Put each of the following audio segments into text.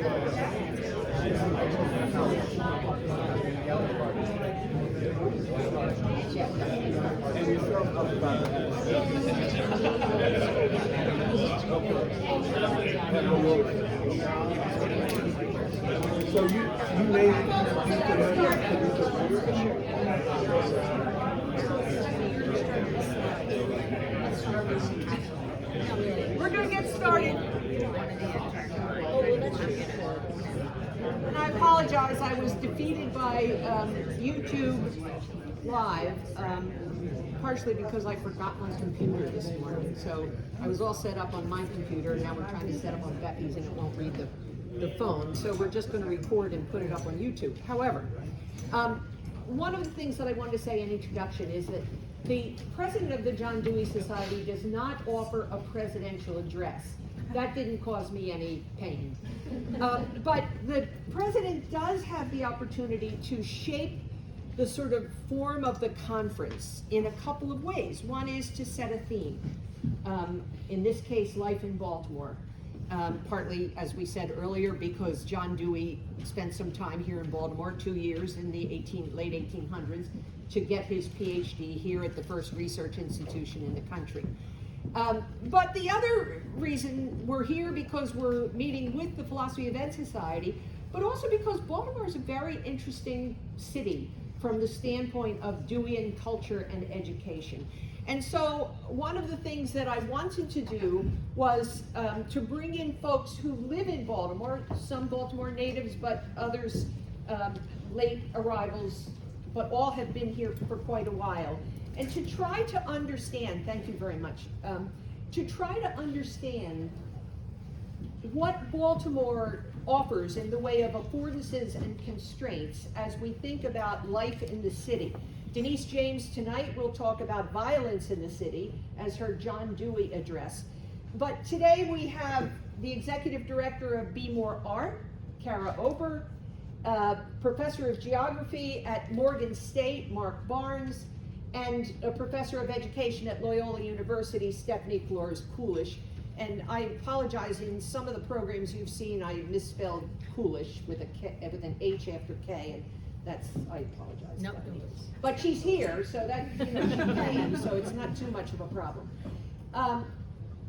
So you made We're going to get started. And I apologize, I was defeated by YouTube Live, partially because I forgot my computer this morning. So I was all set up on my computer, and now we're trying to set up on Becky's, and it won't read the phone. So we're just going to record and put it up on YouTube. However, one of the things that I wanted to say in introduction is that the president of the John Dewey Society does not offer a presidential address. That didn't cause me any pain. But the president does have the opportunity to shape the sort of form of the conference in a couple of ways. One is to set a theme. In this case, life in Baltimore. Partly, as we said earlier, because John Dewey spent some time here in Baltimore, 2 years in the late 1800s, to get his PhD here at the first research institution in the country. But the other reason we're here because we're meeting with the Philosophy of Ed Society, but also because Baltimore is a very interesting city from the standpoint of Deweyan culture and education. And so one of the things that I wanted to do was to bring in folks who live in Baltimore, some Baltimore natives, but others late arrivals, but all have been here for quite a while. And to try to understand, thank you very much, to try to understand what Baltimore offers in the way of affordances and constraints as we think about life in the city. Denise James tonight will talk about violence in the city as her John Dewey address. But today we have the executive director of BmoreArt, Cara Ober, professor of geography at Morgan State, Mark Barnes, and a professor of education at Loyola University, Stephanie Flores-Koulish. And I apologize, in some of the programs you've seen, I misspelled Koulish with an H after K, and that's, I apologize. No, but she's here, so that, you know, she came, so it's not too much of a problem.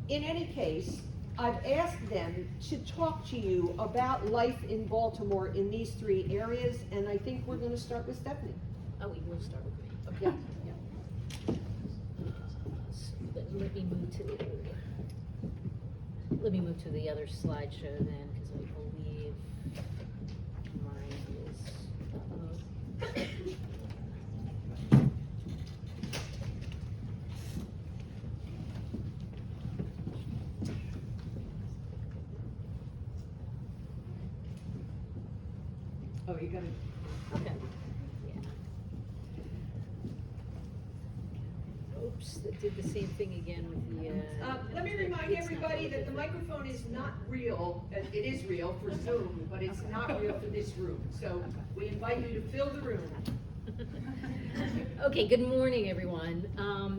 In any case, I've asked them to talk to you about life in Baltimore in these three areas, and I think we're going to start with Stephanie. Oh, we will start with me. Okay. Yeah. So let me move to the other slideshow then, because I believe mine is. Oh, you got it. Okay. Yeah. Oops, that did the same thing again with the. Let me remind everybody that the microphone is not real. It is real for Zoom, but it's not real for this room. So we invite you to fill the room. Okay, good morning, everyone.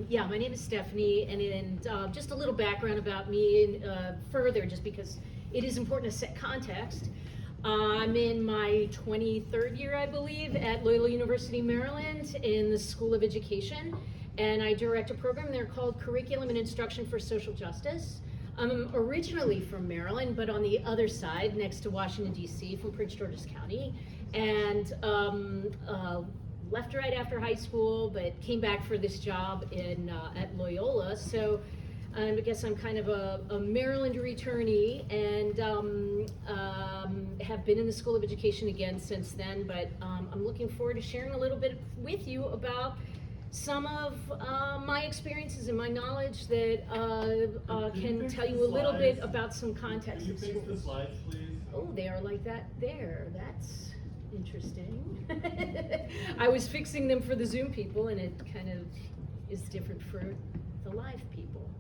Yeah, my name is Stephanie, and just a little background about me, and further, just because it is important to set context. I'm in my 23rd year, I believe, at Loyola University, Maryland, in the School of Education, and I direct a program there called Curriculum and Instruction for Social Justice. I'm originally from Maryland, but on the other side, next to Washington, D.C., from Prince George's County, and left right after high school, but came back for this job at Loyola. So I guess I'm kind of a Maryland returnee, and have been in the School of Education again since then, but I'm looking forward to sharing a little bit with you about some of my experiences and my knowledge that can tell you a little bit about some context. Can you fix the slides, please? Oh, they are like that there. That's interesting. I was fixing them for the Zoom people, and it kind of is different for the live people.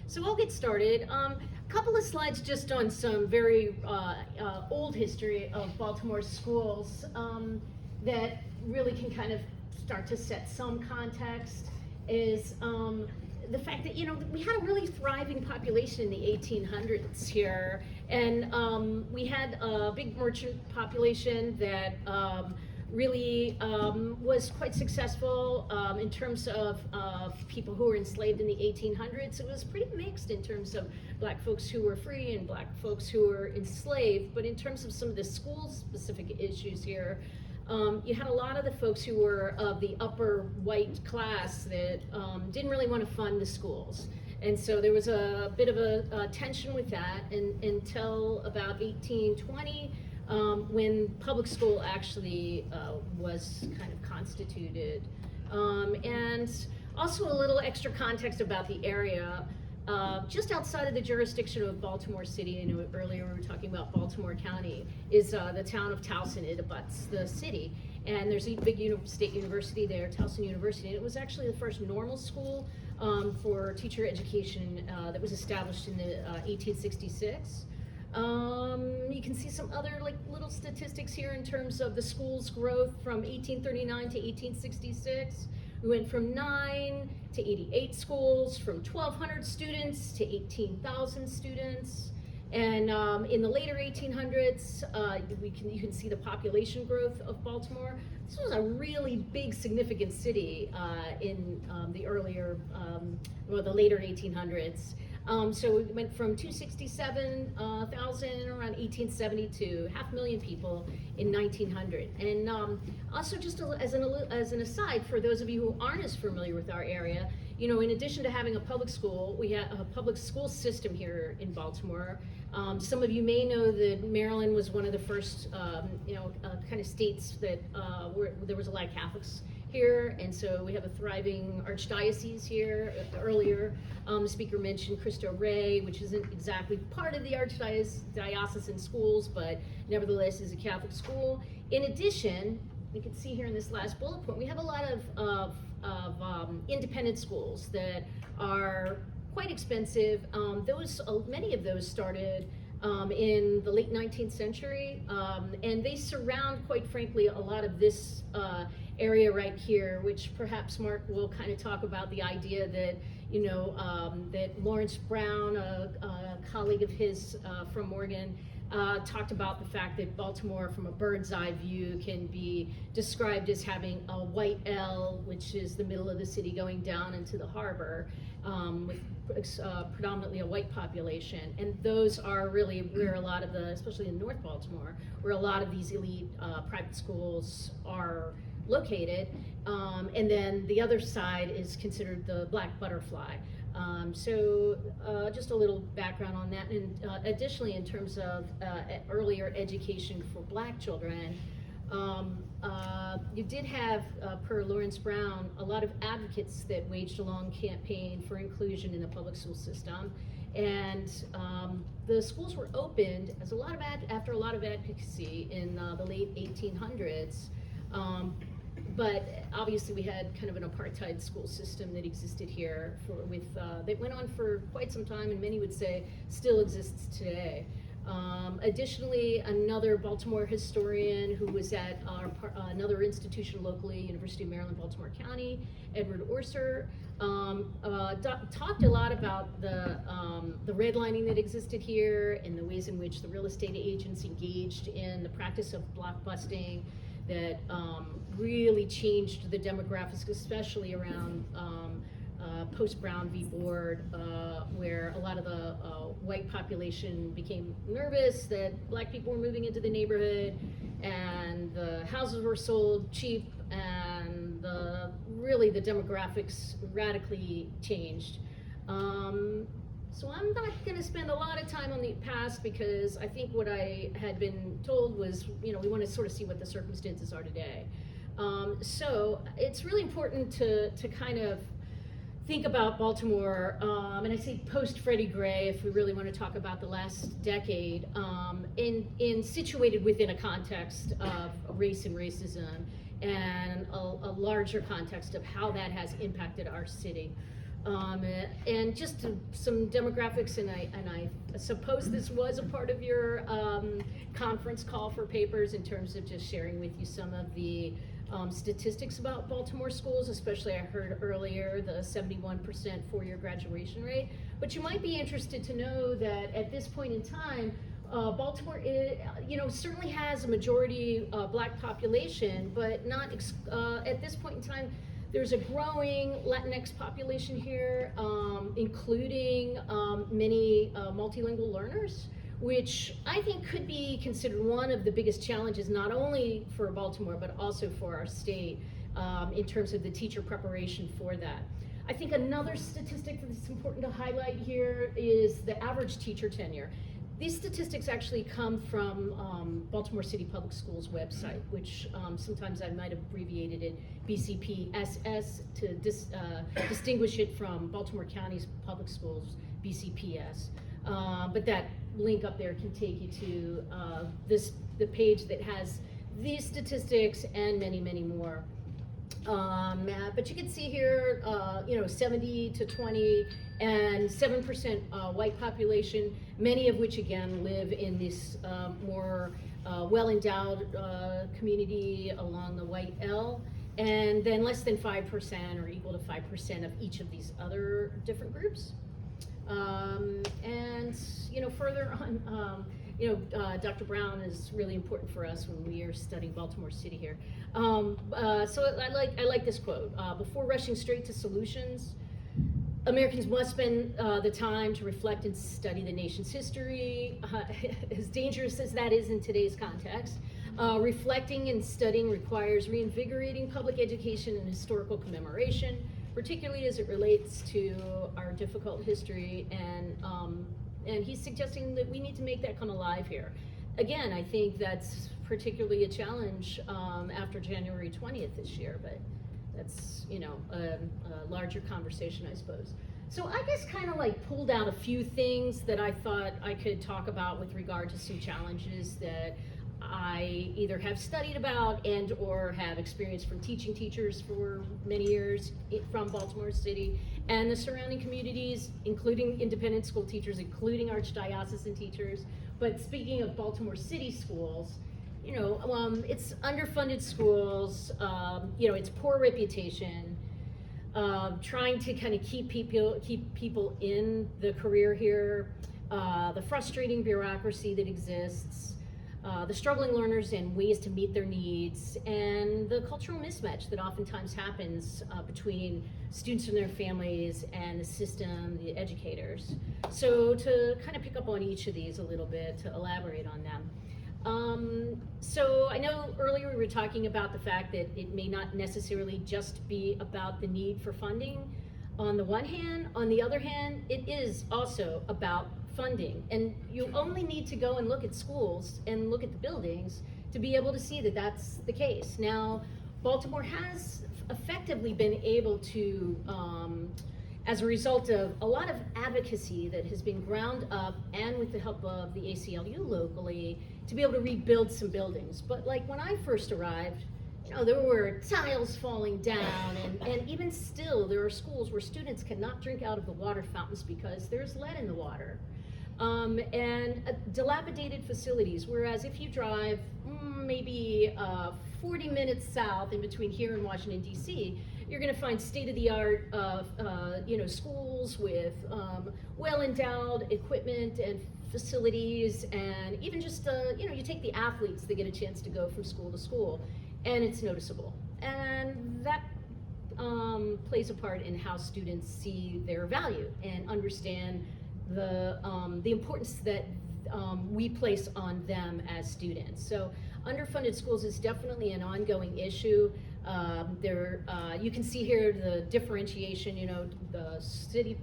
So I'll get started. A couple of slides just on some very old history of Baltimore schools that really can kind of start to set some context. Is the fact that, we had a really thriving population in the 1800s here, and we had a big merchant population that really was quite successful in terms of people who were enslaved in the 1800s. It was pretty mixed in terms of black folks who were free and black folks who were enslaved, but in terms of some of the school-specific issues here, you had a lot of the folks who were of the upper white class that didn't really want to fund the schools. And so there was a bit of a tension with that until about 1820, when public school actually was kind of constituted. And also a little extra context about the area. Just outside of the jurisdiction of Baltimore City, earlier we were talking about Baltimore County, is the town of Towson. It abuts the city. And there's a big state university there, Towson University, and it was actually the first normal school for teacher education that was established in the 1866. You can see some other little statistics here in terms of the school's growth from 1839 to 1866. We went from 9 to 88 schools, from 1,200 students to 18,000 students. And in the later 1800s, you can see the population growth of Baltimore. This was a really big, significant city in the later 1800s. So we went from 267,000 around 1872, 500,000 people in 1900. And also just as an aside, for those of you who aren't as familiar with our area, in addition to having a public school, we have a public school system here in Baltimore. Some of you may know that Maryland was one of the first, kind of states that where there was a lot of Catholics here, and so we have a thriving archdiocese here. Earlier, the speaker mentioned Cristo Rey, which isn't exactly part of the archdiocesan schools, but nevertheless is a Catholic school. In addition, you can see here in this last bullet point, we have a lot of independent schools that are quite expensive. Many of those started in the late 19th century, and they surround, quite frankly, a lot of this area right here, which perhaps Mark will kind of talk about the idea that, that Lawrence Brown, a colleague of his from Morgan, talked about the fact that Baltimore, from a bird's eye view, can be described as having a white L, which is the middle of the city going down into the harbor, with predominantly a white population. And those are really where a lot of especially in North Baltimore, where a lot of these elite private schools are located. And then the other side is considered the Black Butterfly. So just a little background on that. And additionally, in terms of earlier education for black children, you did have, per Lawrence Brown, a lot of advocates that waged a long campaign for inclusion in the public school system. And the schools were opened as after a lot of advocacy in the late 1800s. But obviously we had kind of an apartheid school system that existed here that went on for quite some time, and many would say still exists today. Additionally, another Baltimore historian who was at another institution locally, University of Maryland, Baltimore County, Edward Orser, talked a lot about the redlining that existed here and the ways in which the real estate agents engaged in the practice of block busting that really changed the demographics, especially around post-Brown v. Board, where a lot of the white population became nervous that black people were moving into the neighborhood, and the houses were sold cheap, and the demographics radically changed. So I'm not going to spend a lot of time on the past, because I think what I had been told was, we want to sort of see what the circumstances are today. So it's really important to kind of think about Baltimore, and I say post Freddie Gray, if we really want to talk about the last decade, situated within a context of race and racism, and a larger context of how that has impacted our city. And just some demographics, and I suppose this was a part of your conference call for papers in terms of just sharing with you some of the statistics about Baltimore schools, especially I heard earlier the 71% four-year graduation rate. But you might be interested to know that at this point in time, Baltimore, certainly has a majority black population, but not at this point in time. There's a growing Latinx population here, including many multilingual learners, which I think could be considered one of the biggest challenges, not only for Baltimore, but also for our state, in terms of the teacher preparation for that. I think another statistic that's important to highlight here is the average teacher tenure. These statistics actually come from Baltimore City Public Schools website, which sometimes I might have abbreviated it BCPSS to distinguish it from Baltimore County's Public Schools, BCPS. But that link up there can take you to the page that has these statistics and many, many more. But you can see here, 70 to 20 and 7% white population, many of which again live in this more well-endowed community along the white L, and then less than 5% or equal to 5% of each of these other different groups. Further on, Dr. Brown is really important for us when we are studying Baltimore City here. So I like this quote. Before rushing straight to solutions, Americans must spend the time to reflect and study the nation's history, as dangerous as that is in today's context. Reflecting and studying requires reinvigorating public education and historical commemoration, particularly as it relates to our difficult history, and he's suggesting that we need to make that come alive here. Again, I think that's particularly a challenge after January 20th this year, but that's, a larger conversation, I suppose. So I just kind of like pulled out a few things that I thought I could talk about with regard to some challenges that I either have studied about and or have experienced from teaching teachers for many years from Baltimore City and the surrounding communities, including independent school teachers, including archdiocesan teachers. But speaking of Baltimore City schools, it's underfunded schools, it's poor reputation, trying to kind of keep people in the career here, the frustrating bureaucracy that exists, the struggling learners and ways to meet their needs, and the cultural mismatch that oftentimes happens between students and their families and the system, the educators. So to kind of pick up on each of these a little bit, to elaborate on them. So I know earlier we were talking about the fact that it may not necessarily just be about the need for funding on the one hand. On the other hand, it is also about funding, and you only need to go and look at schools and look at the buildings to be able to see that that's the case. Now, Baltimore has effectively been able to, as a result of a lot of advocacy that has been ground up and with the help of the ACLU locally, to be able to rebuild some buildings. But like when I first arrived, there were tiles falling down, and even still there are schools where students cannot drink out of the water fountains because there's lead in the water. And dilapidated facilities, whereas if you drive maybe 40 minutes south in between here and Washington, D.C., you're going to find state-of-the-art schools with well-endowed equipment and facilities, and even just you take the athletes that get a chance to go from school to school, and it's noticeable. And that plays a part in how students see their value and understand the importance that we place on them as students. So underfunded schools is definitely an ongoing issue. You can see here the differentiation. The city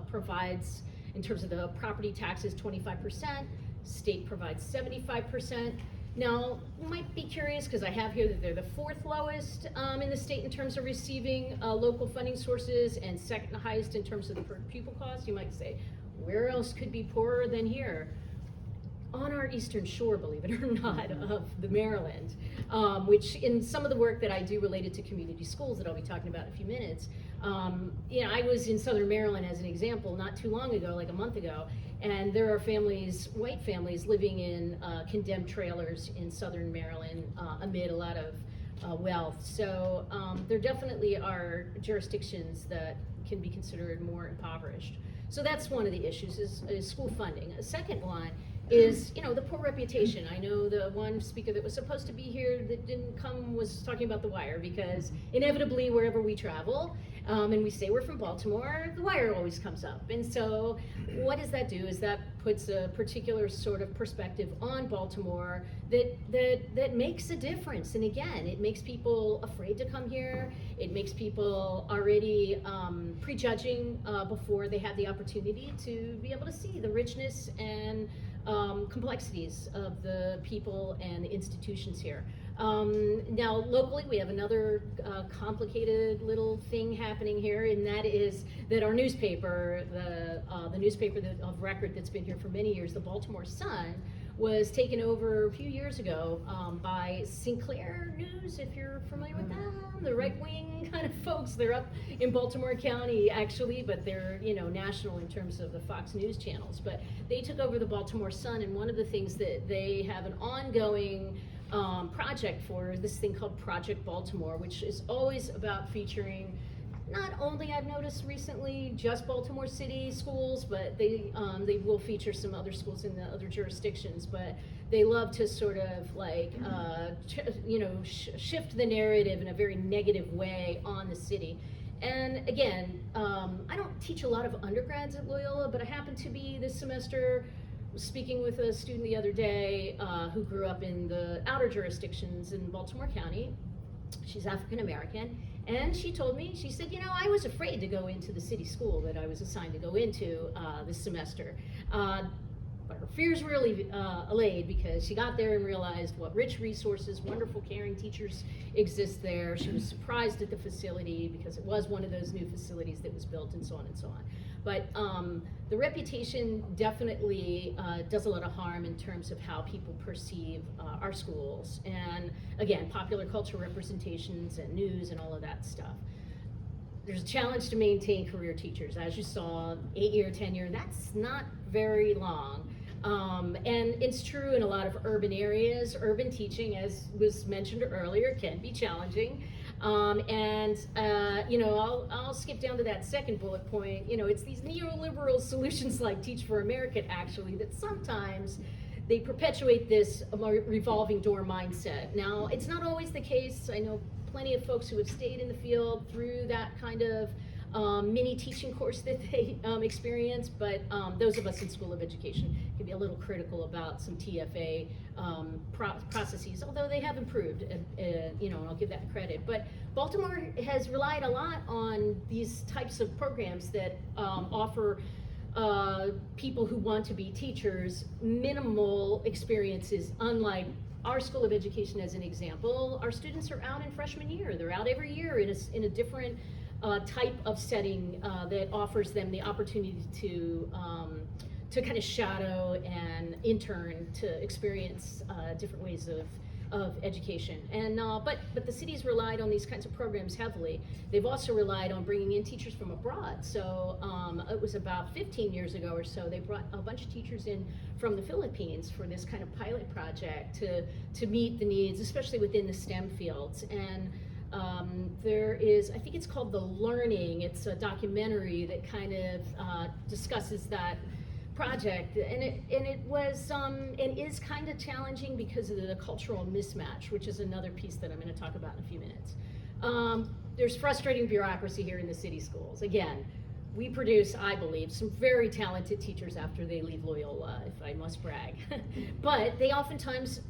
provides, in terms of the property taxes, 25%, state provides 75%. Now, you might be curious, because I have here that they're the fourth lowest in the state in terms of receiving local funding sources, and second highest in terms of the per pupil cost. You might say, where else could be poorer than here? On our eastern shore, believe it or not, of the Maryland, which in some of the work that I do related to community schools that I'll be talking about in a few minutes, I was in southern Maryland as an example not too long ago, like a month ago, and there are families, white families, living in condemned trailers in southern Maryland amid a lot of wealth. So there definitely are jurisdictions that can be considered more impoverished. So that's one of the issues is school funding. A second one is, the poor reputation. I know the one speaker that was supposed to be here that didn't come was talking about The Wire, because inevitably wherever we travel, and we say we're from Baltimore, The Wire always comes up. And so what does that do is that puts a particular sort of perspective on Baltimore that makes a difference. And again, it makes people afraid to come here. It makes people already prejudging before they have the opportunity to be able to see the richness and complexities of the people and the institutions here. Now, locally, we have another complicated little thing happening here, and that is that our newspaper, the newspaper of record that's been here for many years, the Baltimore Sun, was taken over a few years ago by Sinclair News, if you're familiar with them, the right-wing kind of folks. They're up in Baltimore County, actually, but they're, national in terms of the Fox News channels. But they took over the Baltimore Sun, and one of the things that they have an ongoing project for this thing called Project Baltimore, which is always about featuring not only, I've noticed recently, just Baltimore City schools, but they will feature some other schools in the other jurisdictions, but they love to sort of like, shift the narrative in a very negative way on the city. And again, I don't teach a lot of undergrads at Loyola, but I happen to be this semester speaking with a student the other day who grew up in the outer jurisdictions in Baltimore County. She's African American, and she told me, she said, I was afraid to go into the city school that I was assigned to go into this semester. But her fears were really allayed because she got there and realized what rich resources, wonderful caring teachers exist there. She was surprised at the facility because it was one of those new facilities that was built, and so on and so on. But the reputation definitely does a lot of harm in terms of how people perceive our schools. And again, popular culture representations and news and all of that stuff. There's a challenge to maintain career teachers. As you saw, 8-year tenure, that's not very long. And it's true in a lot of urban areas. Urban teaching, as was mentioned earlier, can be challenging. I'll skip down to that second bullet point. It's these neoliberal solutions like Teach for America, actually, that sometimes they perpetuate this revolving door mindset. Now, it's not always the case. I know plenty of folks who have stayed in the field through that kind of mini teaching course that they experience, but those of us in School of Education can be a little critical about some TFA processes, although they have improved, and I'll give that credit. But Baltimore has relied a lot on these types of programs that offer people who want to be teachers minimal experiences, unlike our School of Education. As an example, our students are out in freshman year. They're out every year in a different type of setting that offers them the opportunity to kind of shadow and intern, to experience different ways of education. And but the city's relied on these kinds of programs heavily. They've also relied on bringing in teachers from abroad. So it was about 15 years ago or so, they brought a bunch of teachers in from the Philippines for this kind of pilot project to meet the needs, especially within the STEM fields. And there is, I think it's called The Learning. It's a documentary that kind of discusses that project, and it was and is kind of challenging because of the cultural mismatch, which is another piece that I'm going to talk about in a few minutes. There's frustrating bureaucracy here in the city schools. Again, we produce, I believe, some very talented teachers after they leave Loyola, if I must brag. But they oftentimes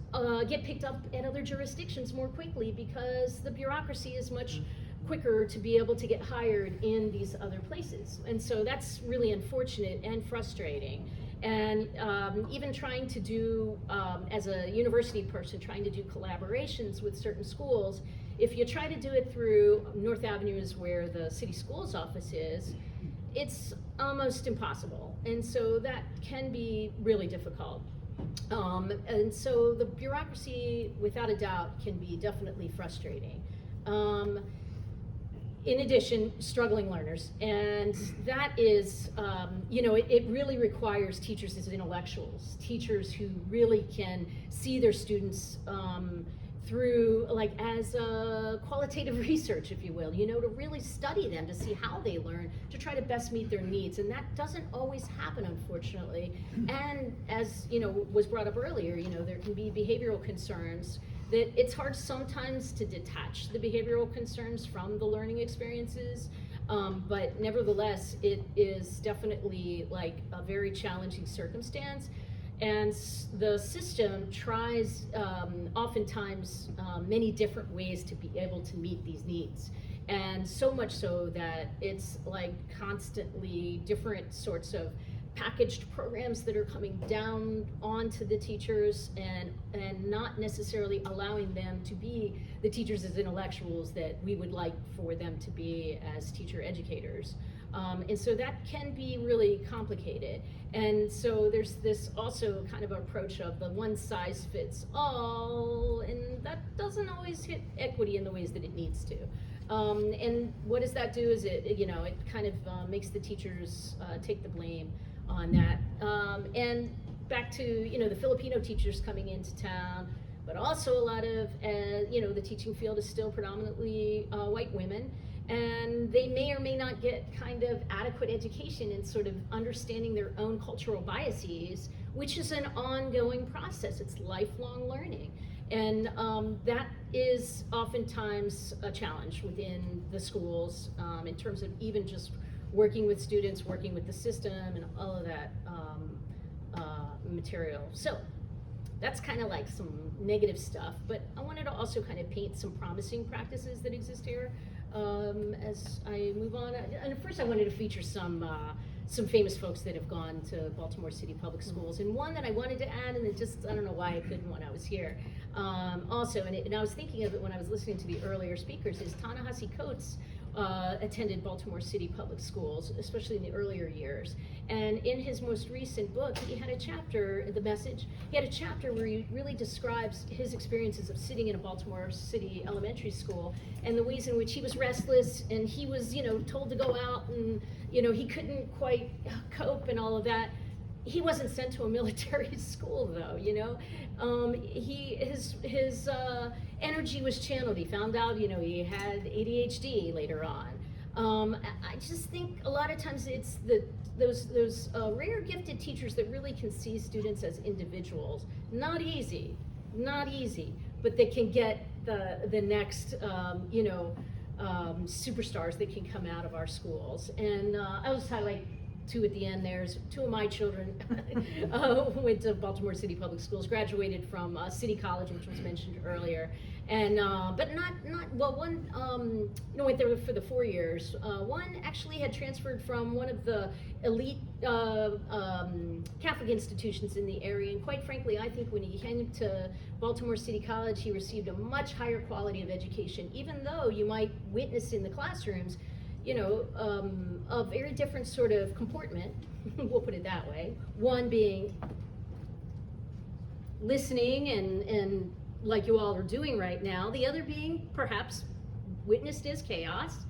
get picked up at other jurisdictions more quickly because the bureaucracy is much quicker to be able to get hired in these other places. And so that's really unfortunate and frustrating. And even trying to do, as a university person, trying to do collaborations with certain schools, if you try to do it through North Avenue, is where the city schools office is, it's almost impossible. And so that can be really difficult. And so the bureaucracy, without a doubt, can be definitely frustrating. In addition, struggling learners, and that is, it really requires teachers as intellectuals, teachers who really can see their students through like as a qualitative research, if you will, you know, to really study them, to see how they learn, to try to best meet their needs. And that doesn't always happen, unfortunately. And as, you know, was brought up earlier, you know, there can be behavioral concerns that it's hard sometimes to detach the behavioral concerns from the learning experiences. But nevertheless, it is definitely like a very challenging circumstance. And the system tries oftentimes many different ways to be able to meet these needs. And so much so that it's like constantly different sorts of packaged programs that are coming down onto the teachers and not necessarily allowing them to be the teachers as intellectuals that we would like for them to be as teacher educators. And so that can be really complicated. And so there's this also kind of approach of the one size fits all, and that doesn't always hit equity in the ways that it needs to. And what does that do is it, you know, it kind of makes the teachers take the blame on that. And back to, you know, the Filipino teachers coming into town, but also a lot of, you know, the teaching field is still predominantly white women. And they may or may not get kind of adequate education in sort of understanding their own cultural biases, which is an ongoing process. It's lifelong learning. And that is oftentimes a challenge within the schools in terms of even just working with students, working with the system, and all of that material. So that's kind of like some negative stuff, but I wanted to also kind of paint some promising practices that exist here. As I move on, and first I wanted to feature some famous folks that have gone to Baltimore City Public Schools, and one that I wanted to add, and it just, I don't know why I couldn't when I was here. Also, and I was thinking of it when I was listening to the earlier speakers, is Ta-Nehisi Coates attended Baltimore City Public Schools, especially in the earlier years. And in his most recent book, he had a chapter, The Message, he had a chapter where he really describes his experiences of sitting in a Baltimore City elementary school and the ways in which he was restless and he was, you know, told to go out and, you know, he couldn't quite cope and all of that. He wasn't sent to a military school though, you know. His energy was channeled. He found out, you know, he had ADHD later on. I just think a lot of times it's those rare gifted teachers that really can see students as individuals. Not easy, but they can get the next, you know, superstars that can come out of our schools. And I'll just highlight two at the end. There's two of my children went to Baltimore City Public Schools, graduated from City College, which was mentioned earlier, and but not well. One went there for the 4 years. One actually had transferred from one of the elite Catholic institutions in the area, and quite frankly, I think when he came to Baltimore City College, he received a much higher quality of education, even though you might witness in the classrooms, you know, a very different sort of comportment, we'll put it that way. One being listening and like you all are doing right now, the other being perhaps witnessed as chaos.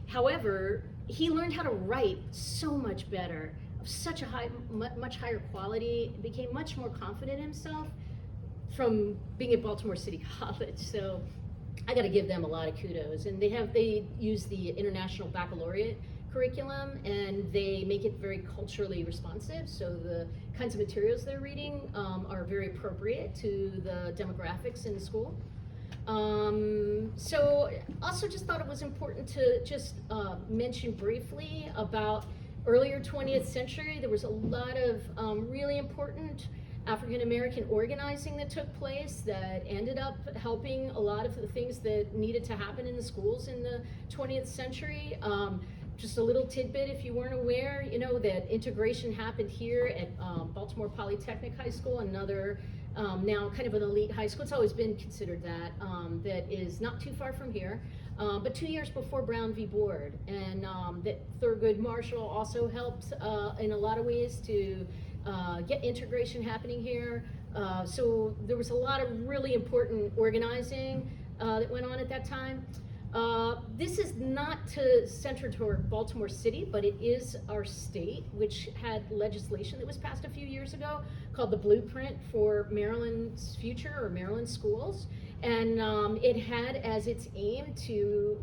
However, he learned how to write so much better, of such a much higher quality, became much more confident in himself from being at Baltimore City College. So I got to give them a lot of kudos. And they use the International Baccalaureate curriculum, and they make it very culturally responsive. So the kinds of materials they're reading are very appropriate to the demographics in the school. So also just thought it was important to just mention briefly about earlier 20th century. There was a lot of really important African American organizing that took place that ended up helping a lot of the things that needed to happen in the schools in the 20th century. Just a little tidbit, if you weren't aware, you know, that integration happened here at Baltimore Polytechnic High School, another now kind of an elite high school. It's always been considered that, that is not too far from here. But 2 years before Brown v. Board, and that Thurgood Marshall also helped in a lot of ways to get integration happening here. So there was a lot of really important organizing that went on at that time. This is not centered toward Baltimore City, but it is our state, which had legislation that was passed a few years ago called the Blueprint for Maryland's Future, or Maryland Schools. And it had as its aim to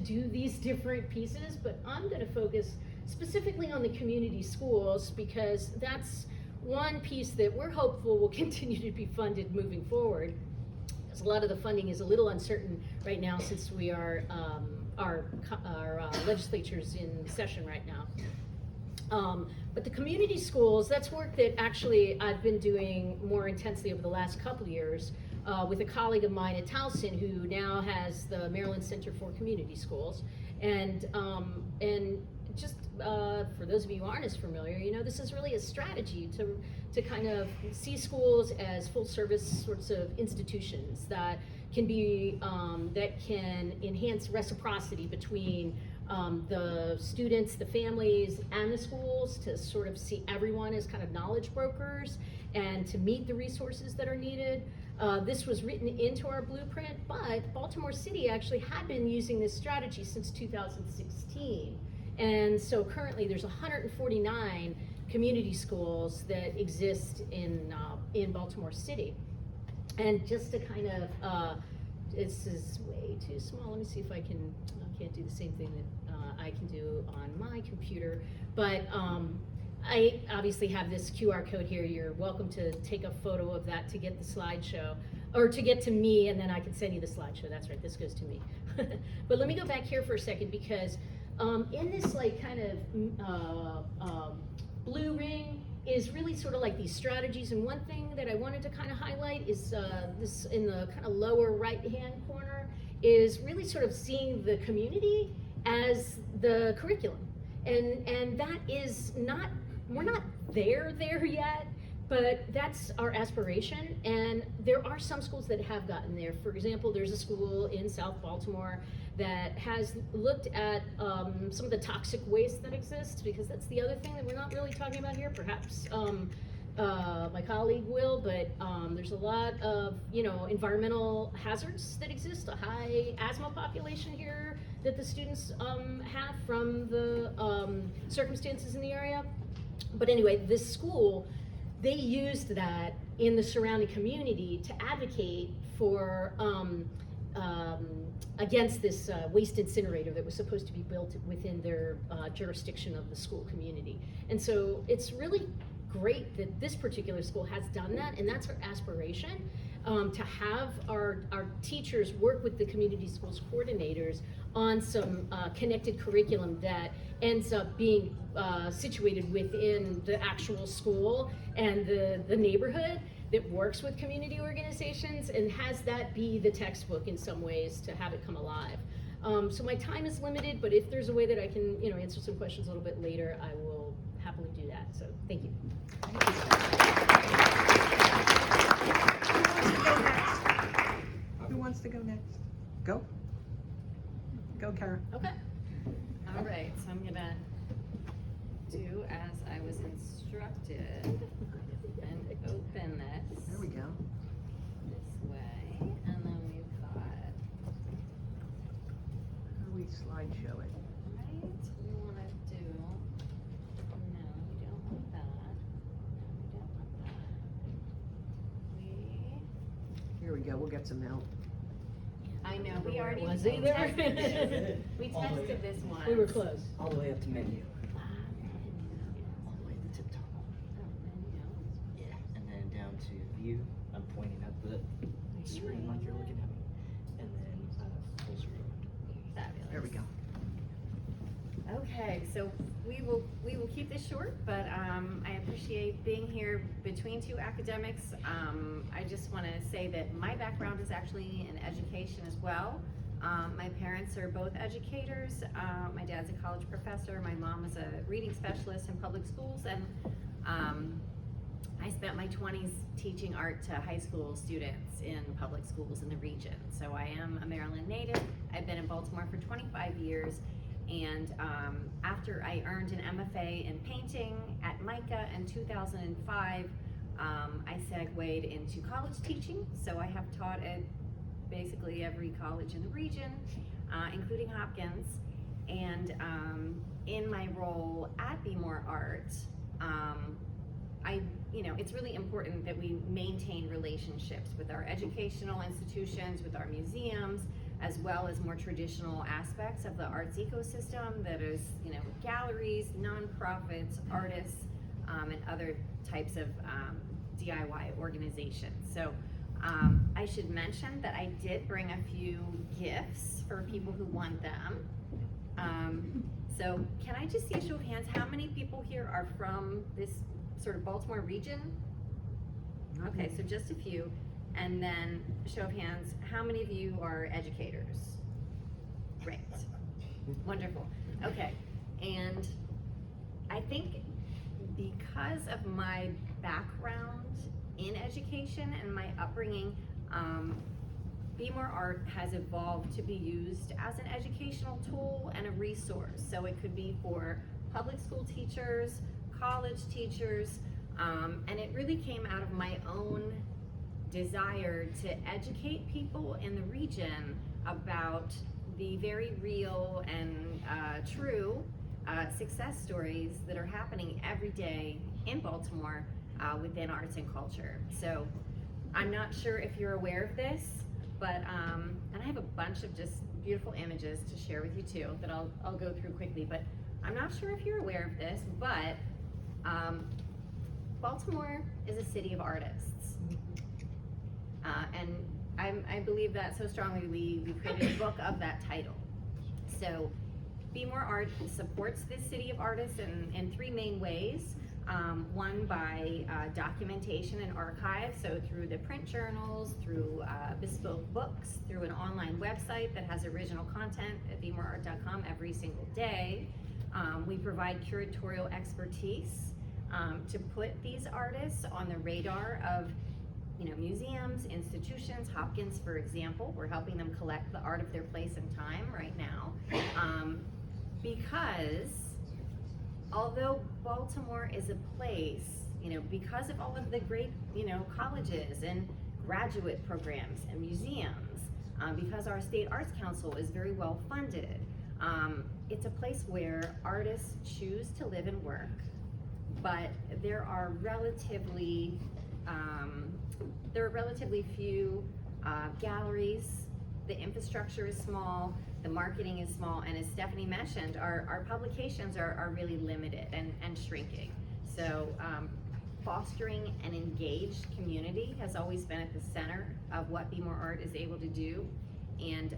do these different pieces, but I'm going to focus specifically on the community schools, because that's one piece that we're hopeful will continue to be funded moving forward. A lot of the funding is a little uncertain right now, since we are our legislature's in session right now. But the community schools, that's work that actually I've been doing more intensely over the last couple of years with a colleague of mine at Towson, who now has the Maryland Center for Community Schools. And just for those of you who aren't as familiar, you know, this is really a strategy to kind of see schools as full service sorts of institutions that can be, that can enhance reciprocity between the students, the families, and the schools, to sort of see everyone as kind of knowledge brokers and to meet the resources that are needed. This was written into our blueprint, but Baltimore City actually had been using this strategy since 2016. And so currently there's 149 community schools that exist in Baltimore City. And just to kind of, this is way too small. Let me see if I can't do the same thing that I can do on my computer. But I obviously have this QR code here. You're welcome to take a photo of that to get the slideshow, or to get to me, and then I can send you the slideshow. That's right, this goes to me. But let me go back here for a second, because in this like kind of blue ring is really sort of like these strategies. And one thing that I wanted to kind of highlight is this in the kind of lower right-hand corner is really sort of seeing the community as the curriculum. And that is not, we're not there yet, but that's our aspiration. And there are some schools that have gotten there. For example, there's a school in South Baltimore that has looked at some of the toxic waste that exists, because that's the other thing that we're not really talking about here. Perhaps my colleague will, but there's a lot of, you know, environmental hazards that exist, a high asthma population here that the students have from the circumstances in the area. But anyway, this school, they used that in the surrounding community to advocate for against this waste incinerator that was supposed to be built within their jurisdiction of the school community. And so it's really great that this particular school has done that, and that's our aspiration, to have our teachers work with the community schools coordinators on some connected curriculum that ends up being situated within the actual school and the neighborhood, that works with community organizations and has that be the textbook in some ways to have it come alive. So my time is limited, but if there's a way that I can, you know, answer some questions a little bit later, I will happily do that. So thank you. Who wants to go next? Go. Go, Cara. Okay. All right, so I'm gonna do as I was instructed and open this. There we go. This way, and then we've got, How do we slideshow it? right, we wanna do, no, we don't want that. We don't want that. Here we go. We'll get some help. I know, we already Was tested either. this. We tested this one. We were close. All the way up to menu. Ah, All the way to the tip top. Yeah, and then down to view. I'm pointing at the screen like you're looking at me. And then full screen. Fabulous. There we go. Okay, so we will keep this short, but I appreciate being here between two academics. I just want to say that my background is actually in education as well. My parents are both educators. My dad's a college professor. My mom is a reading specialist in public schools, and I spent my 20s teaching art to high school students in public schools in the region. So I am a Maryland native. I've been in Baltimore for 25 years. And after I earned an MFA in painting at MICA in 2005, I segued into college teaching. So I have taught at basically every college in the region. including Hopkins. And in my role at BmoreArt, it's really important that we maintain relationships with our educational institutions, with our museums, as well as more traditional aspects of the arts ecosystem that is, galleries, nonprofits, artists, and other types of DIY organizations. So I should mention that I did bring a few gifts for people who want them. So can I just see a show of hands? How many people here are from this sort of Baltimore region? Okay, so just a few. And then show of hands, how many of you are educators? Great, wonderful. Okay, and I think because of my background in education and my upbringing, BmoreArt has evolved to be used as an educational tool and a resource. So it could be for public school teachers, college teachers, and it really came out of my own desire to educate people in the region about the very real and true success stories that are happening every day in Baltimore within arts and culture. So I'm not sure if you're aware of this, but and I have a bunch of just beautiful images to share with you too that I'll go through quickly, but I'm not sure if you're aware of this, but Baltimore is a city of artists. And I believe that so strongly we created a book of that title. So BmoreArt supports this city of artists in three main ways. One by documentation and archive, so through the print journals, through bespoke books, through an online website that has original content at BmoreArt.com every single day. We provide curatorial expertise to put these artists on the radar of museums, institutions. Hopkins, for example, we're helping them collect the art of their place and time right now. Because although Baltimore is a place, because of all of the great, colleges and graduate programs and museums, because our state arts council is very well funded, it's a place where artists choose to live and work, but there are relatively few galleries. The infrastructure is small, the marketing is small, and as Stephanie mentioned, our publications are really limited and shrinking. So fostering an engaged community has always been at the center of what BmoreArt is able to do. And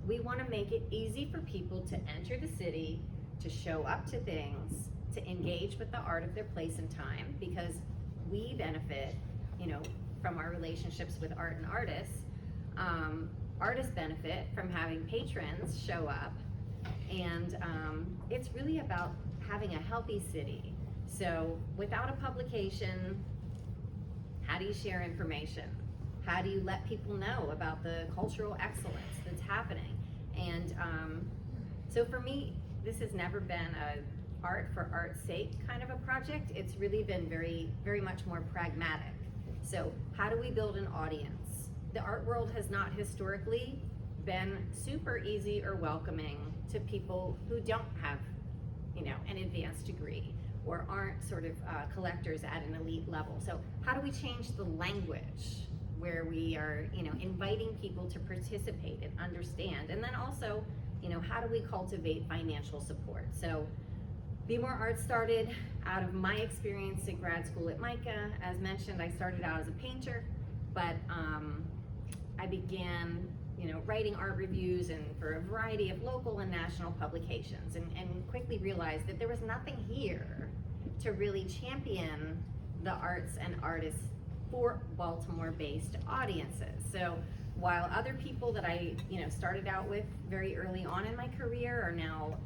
we want to make it easy for people to enter the city, to show up to things, to engage with the art of their place and time, because we benefit, from our relationships with art and artists. Artists benefit from having patrons show up, and it's really about having a healthy city. So without a publication, how do you share information? How do you let people know about the cultural excellence that's happening? And so for me, this has never been a art for art's sake kind of a project. It's really been very, very much more pragmatic. So how do we build an audience? The art world has not historically been super easy or welcoming to people who don't have, an advanced degree or aren't sort of collectors at an elite level. So how do we change the language where we are, inviting people to participate and understand? And then also, how do we cultivate financial support? So BmoreArt started out of my experience at grad school at MICA. As mentioned, I started out as a painter, but I began, writing art reviews and for a variety of local and national publications, and quickly realized that there was nothing here to really champion the arts and artists for Baltimore-based audiences. So while other people that I, started out with very early on in my career are now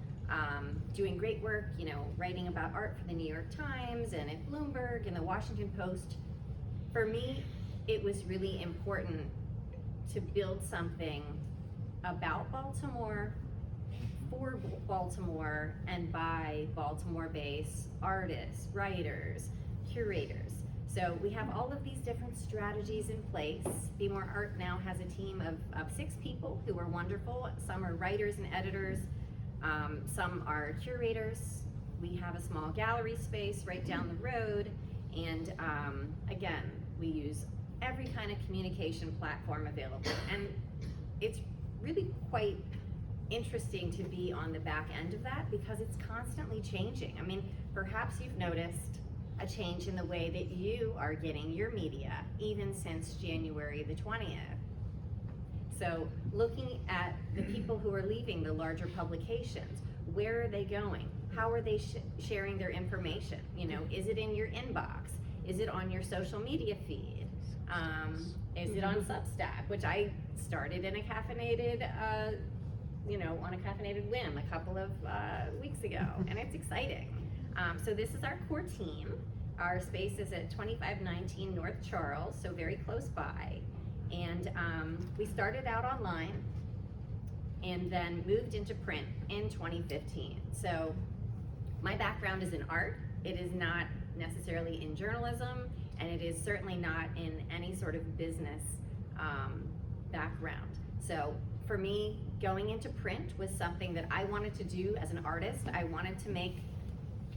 doing great work, writing about art for the New York Times and at Bloomberg and the Washington Post, for me, it was really important to build something about Baltimore, for Baltimore, and by Baltimore-based artists, writers, curators. So we have all of these different strategies in place. BmoreArt now has a team of 6 people who are wonderful. Some are writers and editors, some are curators. We have a small gallery space right down the road, and again, we use every kind of communication platform available. And it's really quite interesting to be on the back end of that because it's constantly changing. I mean, perhaps you've noticed a change in the way that you are getting your media, even since January the 20th. So looking at the people who are leaving the larger publications, where are they going? How are they sharing their information? You know, is it in your inbox? Is it on your social media feed? Is it on Substack, which I started in a caffeinated, you know, on a caffeinated whim a couple of weeks ago, and it's exciting. So this is our core team. Our space is at 2519 North Charles, so very close by. And we started out online and then moved into print in 2015. So my background is in art. It is not necessarily in journalism, and it is certainly not in any sort of business background. So for me, going into print was something that I wanted to do as an artist. I wanted to make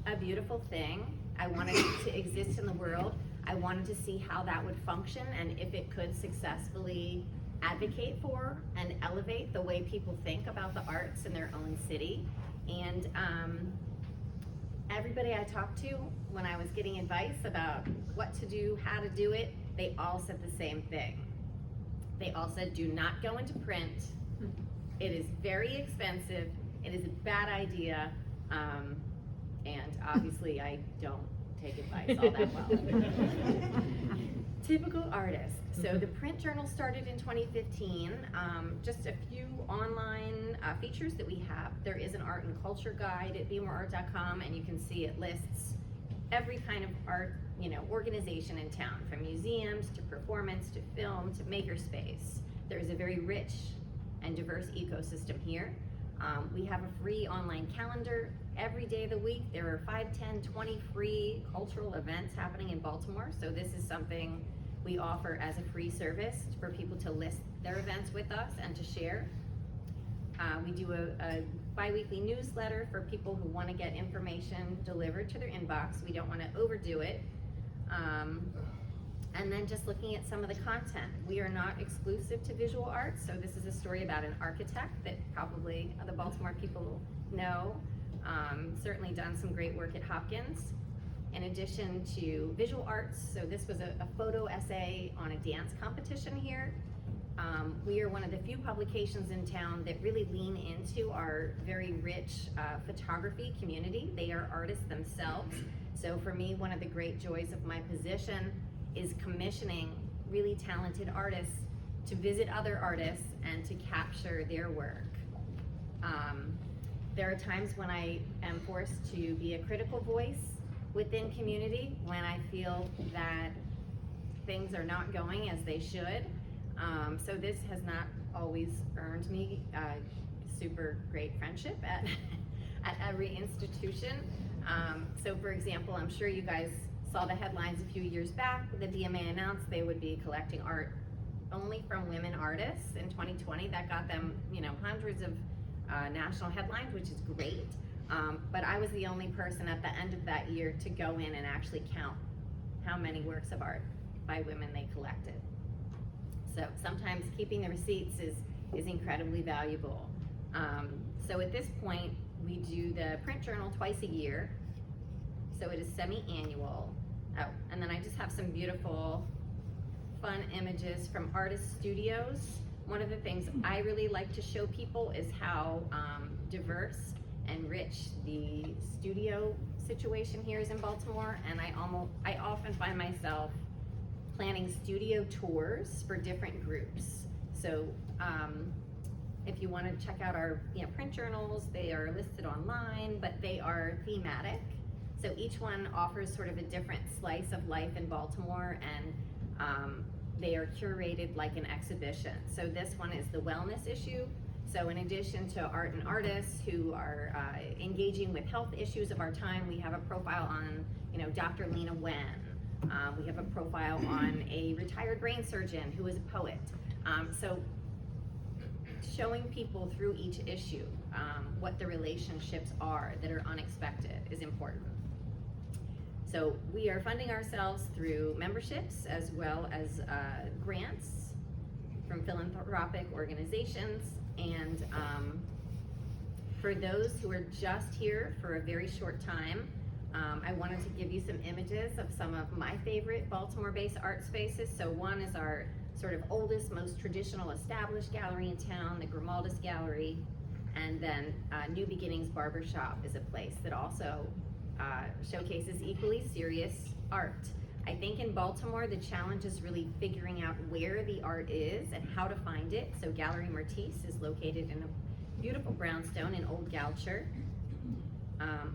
a beautiful thing. I wanted it to exist in the world. I wanted to see how that would function and if it could successfully advocate for and elevate the way people think about the arts in their own city. And everybody I talked to when I was getting advice about what to do, how to do it, they all said the same thing. They all said, do not go into print. It is very expensive. It is a bad idea. And obviously I don't take advice all that well. Typical artist. So the print journal started in 2015. Just a few online features that we have. There is an art and culture guide at BmoreArt.com, and you can see it lists every kind of art, you know, organization in town, from museums to performance to film to makerspace. There is a very rich and diverse ecosystem here. We have a free online calendar every day of the week. There are 5, 10, 20 free cultural events happening in Baltimore. So this is something we offer as a free service for people to list their events with us and to share. We do a bi-weekly newsletter for people who want to get information delivered to their inbox. We don't want to overdo it. And then just looking at some of the content. We are not exclusive to visual arts, so this is a story about an architect that probably the Baltimore people know. Certainly done some great work at Hopkins. In addition to visual arts, so this was a photo essay on a dance competition here. We are one of the few publications in town that really lean into our very rich photography community. They are artists themselves. So for me, one of the great joys of my position is commissioning really talented artists to visit other artists and to capture their work. There are times when I am forced to be a critical voice within community, when I feel that things are not going as they should. So this has not always earned me super great friendship at every institution. So for example, I'm sure you guys saw the headlines a few years back. The BMA announced they would be collecting art only from women artists in 2020. That got them, you know, hundreds of national headlines, which is great. But I was the only person at the end of that year to go in and actually count how many works of art by women they collected. So sometimes keeping the receipts is incredibly valuable. So at this point, we do the print journal twice a year. So it is semi-annual. Oh, and then I just have some beautiful, fun images from artist studios. One of the things I really like to show people is how diverse and rich the studio situation here is in Baltimore. And I often find myself planning studio tours for different groups. So if you want to check out our print journals, they are listed online, but they are thematic. So each one offers sort of a different slice of life in Baltimore, and they are curated like an exhibition. So this one is the wellness issue. So in addition to art and artists who are engaging with health issues of our time, we have a profile on, Dr. Lena Wen, We have a profile on a retired brain surgeon who is a poet. So showing people through each issue what the relationships are that are unexpected is important. So we are funding ourselves through memberships as well as grants from philanthropic organizations. And for those who are just here for a very short time, I wanted to give you some images of some of my favorite Baltimore-based art spaces. So one is our sort of oldest, most traditional established gallery in town, the Grimaldis Gallery. And then New Beginnings Barbershop is a place that also showcases equally serious art. I think in Baltimore, the challenge is really figuring out where the art is and how to find it. So Gallery Mertis is located in a beautiful brownstone in Old Goucher.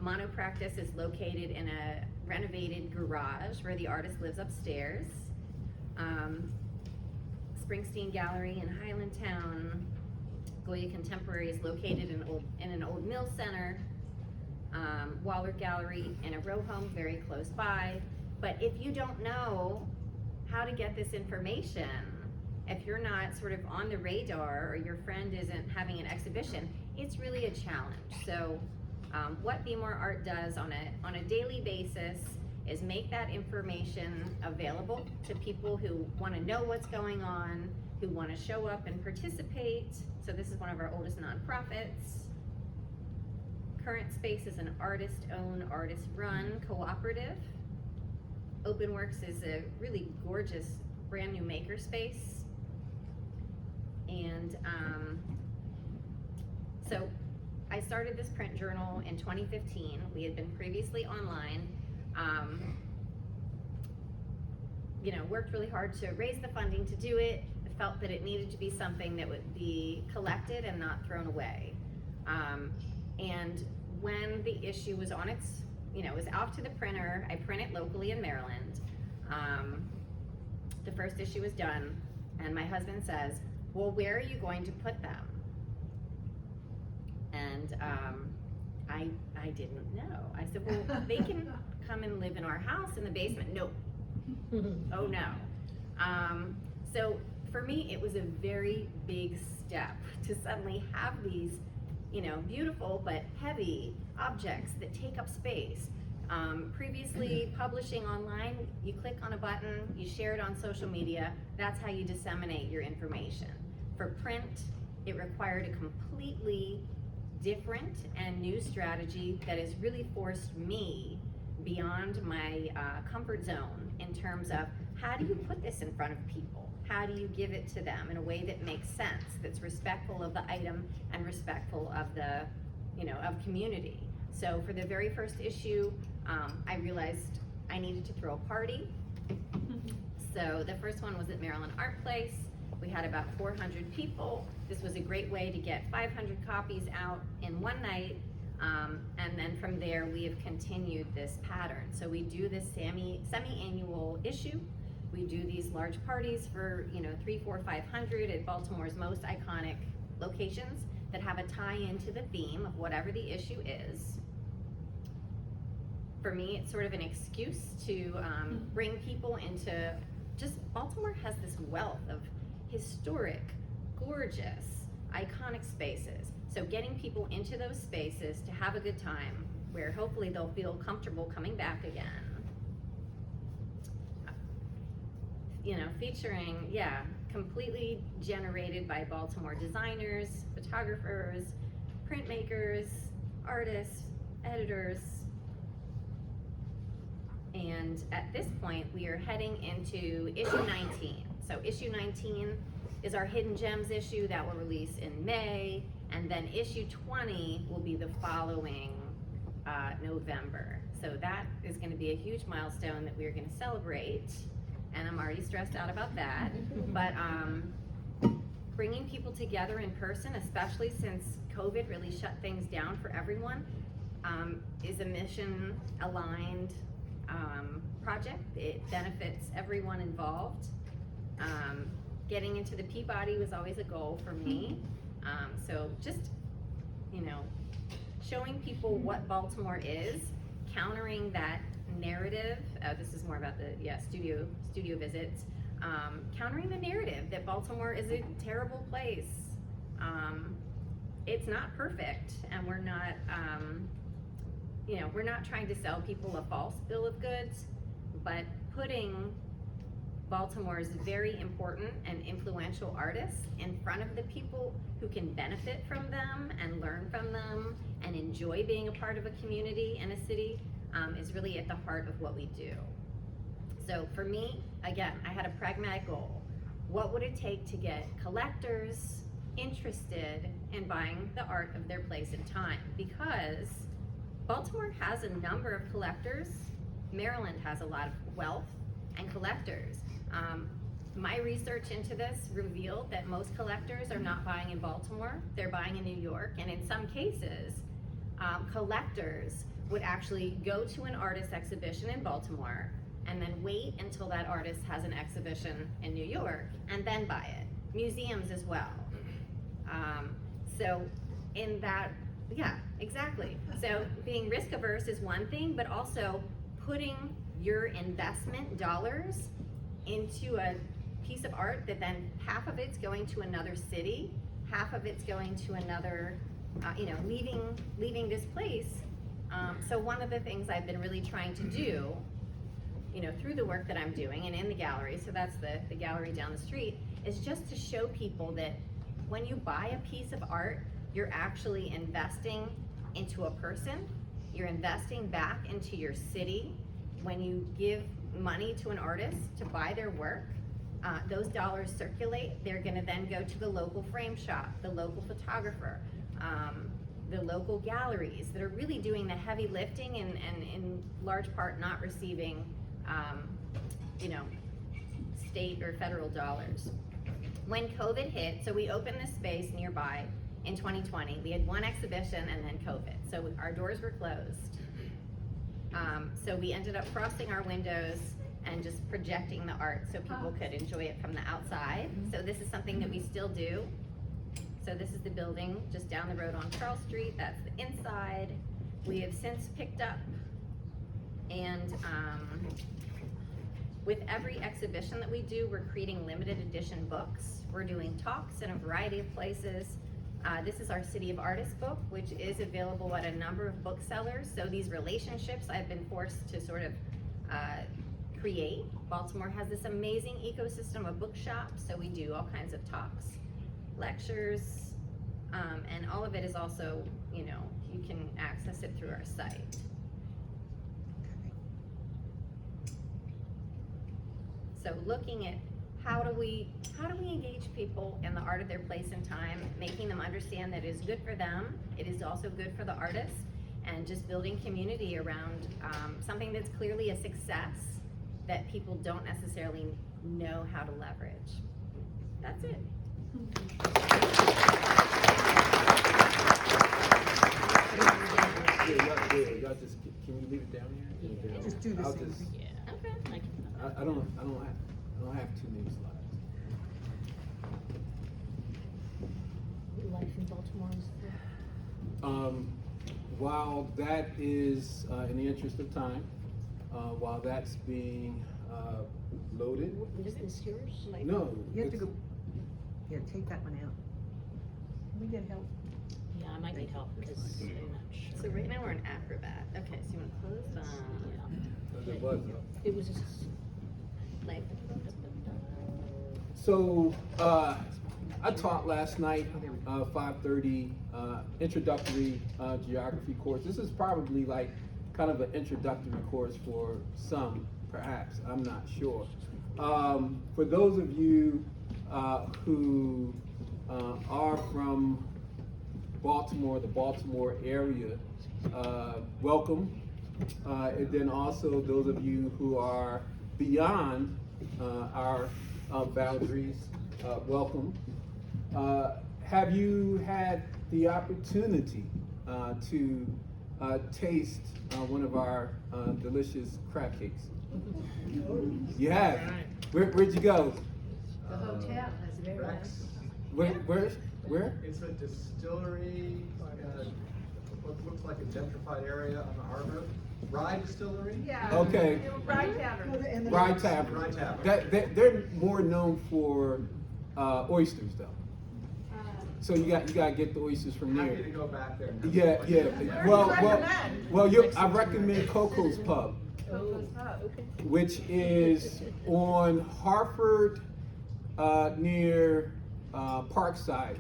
Monopractice is located in a renovated garage where the artist lives upstairs. Springsteen Gallery in Highlandtown. Goya Contemporary is located in an old mill center. Waller Gallery in a row home very close by. But if you don't know how to get this information, if you're not sort of on the radar or your friend isn't having an exhibition, it's really a challenge. So what BmoreArt does on a daily basis is make that information available to people who want to know what's going on, who want to show up and participate. So this is one of our oldest nonprofits. Current Space is an artist-owned, artist-run cooperative. Openworks is a really gorgeous brand new maker space. And so I started this print journal in 2015. We had been previously online. Worked really hard to raise the funding to do it. Felt that it needed to be something that would be collected and not thrown away. And when the issue was on its, was off to the printer, I print it locally in Maryland. The first issue was done, and my husband says, well, where are you going to put them? And I didn't know. I said, well, they can come and live in our house in the basement. No. Oh no. So for me, it was a very big step to suddenly have these, beautiful but heavy objects that take up space. Previously, publishing online, you click on a button, you share it on social media, that's how you disseminate your information. For print, it required a completely different and new strategy that has really forced me beyond my comfort zone in terms of how do you put this in front of people? How do you give it to them in a way that makes sense, that's respectful of the item and respectful of the, of community? So for the very first issue, I realized I needed to throw a party. So the first one was at Maryland Art Place. We had about 400 people. This was a great way to get 500 copies out in one night. And then from there, we have continued this pattern. So we do this semi-annual issue. We do these large parties for 300, 400, 500 at Baltimore's most iconic locations that have a tie into the theme of whatever the issue is. For me, it's sort of an excuse to bring people into Baltimore has this wealth of historic, gorgeous, iconic spaces. So getting people into those spaces to have a good time where hopefully they'll feel comfortable coming back again. Featuring, completely generated by Baltimore designers, photographers, printmakers, artists, editors. And at this point, we are heading into issue 19. So issue 19 is our Hidden Gems issue that will release in May, and then issue 20 will be the following November. So that is going to be a huge milestone that we're going to celebrate, and I'm already stressed out about that. But bringing people together in person, especially since COVID really shut things down for everyone, is a mission-aligned project. It benefits everyone involved. Getting into the Peabody was always a goal for me. So just, showing people what Baltimore is, countering that narrative. This is more about the studio visits. Countering the narrative that Baltimore is a terrible place. It's not perfect, and we're not, we're not trying to sell people a false bill of goods, but putting Baltimore's very important and influential artists in front of the people who can benefit from them and learn from them and enjoy being a part of a community and a city is really at the heart of what we do. So for me, again, I had a pragmatic goal. What would it take to get collectors interested in buying the art of their place and time? Because Baltimore has a number of collectors. Maryland has a lot of wealth and collectors. My research into this revealed that most collectors are not buying in Baltimore, they're buying in New York, and in some cases, collectors would actually go to an artist exhibition in Baltimore and then wait until that artist has an exhibition in New York and then buy it. Museums as well. So in that, yeah, exactly. So being risk averse is one thing, but also putting your investment dollars into a piece of art that then half of it's going to another city, half of it's going to another, leaving this place. So one of the things I've been really trying to do, through the work that I'm doing and in the gallery, so that's the gallery down the street, is just to show people that when you buy a piece of art, you're actually investing into a person, you're investing back into your city. When you give money to an artist to buy their work, those dollars circulate. They're gonna then go to the local frame shop, the local photographer, the local galleries that are really doing the heavy lifting and in large part not receiving, state or federal dollars. When COVID hit, so we opened this space nearby in 2020. We had one exhibition and then COVID, so our doors were closed. So we ended up frosting our windows and just projecting the art so people could enjoy it from the outside. So this is something that we still do. So this is the building just down the road on Charles Street. That's the inside. We have since picked up, and with every exhibition that we do, we're creating limited edition books. We're doing talks in a variety of places. This is our City of Artists book, which is available at a number of booksellers. So these relationships I've been forced to sort of create. Baltimore has this amazing ecosystem of bookshops, so we do all kinds of talks, lectures, and all of it is also, you can access it through our site. So looking at how do we engage people in the art of their place and time, making them understand that it is good for them, it is also good for the artists, and just building community around something that's clearly a success that people don't necessarily know how to leverage. That's it. Y'all just, can you leave it down here? Yeah. Just do the I'll same just, thing. Yeah. Okay. I don't have too many slides. Life in Baltimore is While that is, in the interest of time, while that's being loaded, Is this yours? no. You have to it's- go, here, take that one out. Can we get help? Yeah, I might need help because I'm not sure. So right now we're in Acrobat. Okay, so you want to close that? Yeah. It was. It was just Like, So, I taught last night, 5:30, introductory geography course. This is probably like kind of an introductory course for some, perhaps, I'm not sure. For those of you who are from Baltimore, the Baltimore area, welcome. And then also those of you who are beyond our boundaries, welcome. Have you had the opportunity to taste one of our delicious crab cakes? You have? Where'd you go? The hotel is very nice. Where? It's a distillery, what looks like a gentrified area on the harbor. Rye Distillery? Yeah. Okay. Rye Tavern. Rye Tavern. Rye Tavern. They're more known for oysters, though. So you got to get the oysters from there. Happy to go back there. and have Yeah, some yeah. questions. I recommend Coco's Pub, which is on Hartford, near Parkside.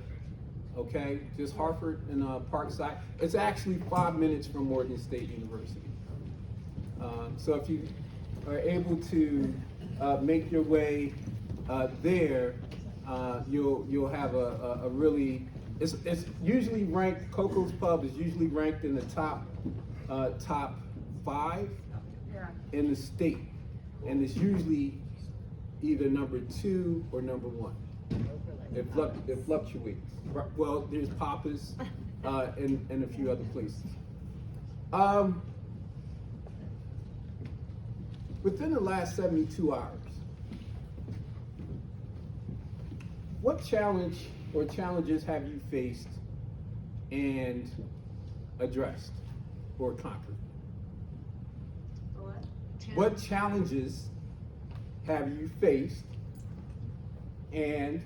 Okay, just Hartford and Parkside. It's actually 5 minutes from Morgan State University. So if you are able to make your way there, you'll have a really, it's usually ranked, Coco's Pub is usually ranked in the top 5 in the state, and it's usually either number 2 or number 1. It fluctuates. Well, there's Papa's and a few other places. Within the last 72 hours, what challenge or challenges have you faced and addressed or conquered? What challenges have you faced and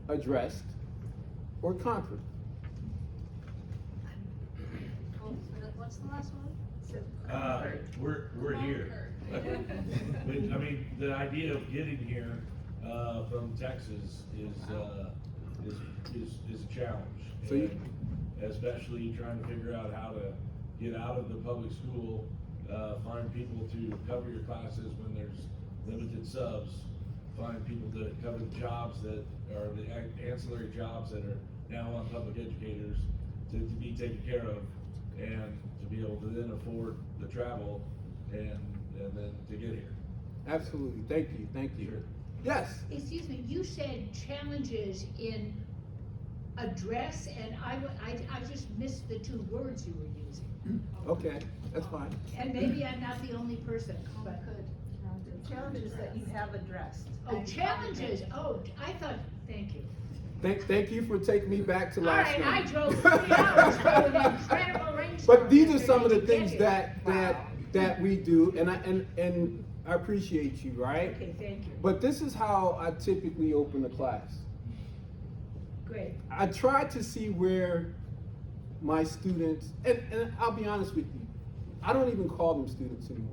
addressed or conquered? What's the last one? We're here. I mean, the idea of getting here from Texas is a challenge. So you- And especially trying to figure out how to get out of the public school, find people to cover your classes when there's limited subs, find people to cover the jobs that are the ancillary jobs that are now on public educators to be taken care of, and to be able to then afford the travel and then to get here. Absolutely. Thank you. Sure. Yes. Excuse me, you said challenges in address, and I just missed the 2 words you were using. Okay, that's fine. And maybe I'm not the only person, but, Challenges that you have addressed. oh, challenges, oh, I thought, thank you. Thank you for taking me back to All last right, night. I drove 3 hours through an incredible rainstorm. But these are some of the yesterday to things get here. that we do, and I appreciate you, right? Okay, thank you. But this is how I typically open the class. Great. I try to see where my students, and I'll be honest with you, I don't even call them students anymore.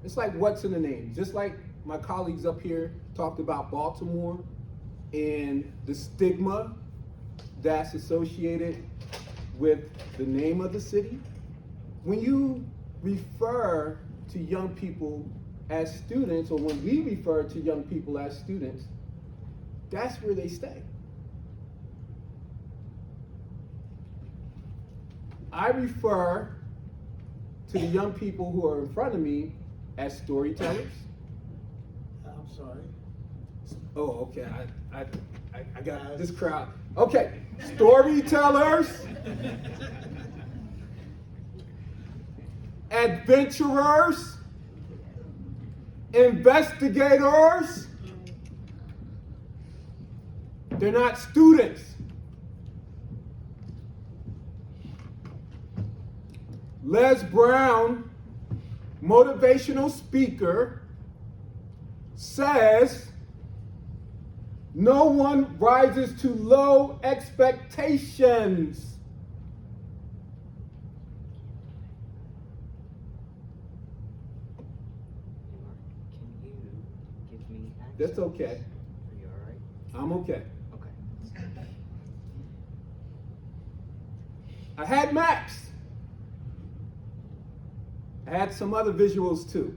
It's like what's in the name. Just like my colleagues up here talked about Baltimore and the stigma that's associated with the name of the city. When you refer to young people as students, or when we refer to young people as students, that's where they stay. I refer to the young people who are in front of me as storytellers. I'm sorry. Oh, okay. I got this crowd. Okay, storytellers, adventurers, investigators. They're not students. Les Brown, motivational speaker, says, no one rises to low expectations. Can you give me access? That's okay. Are you alright? I'm okay. Okay. I had maps. I had some other visuals too.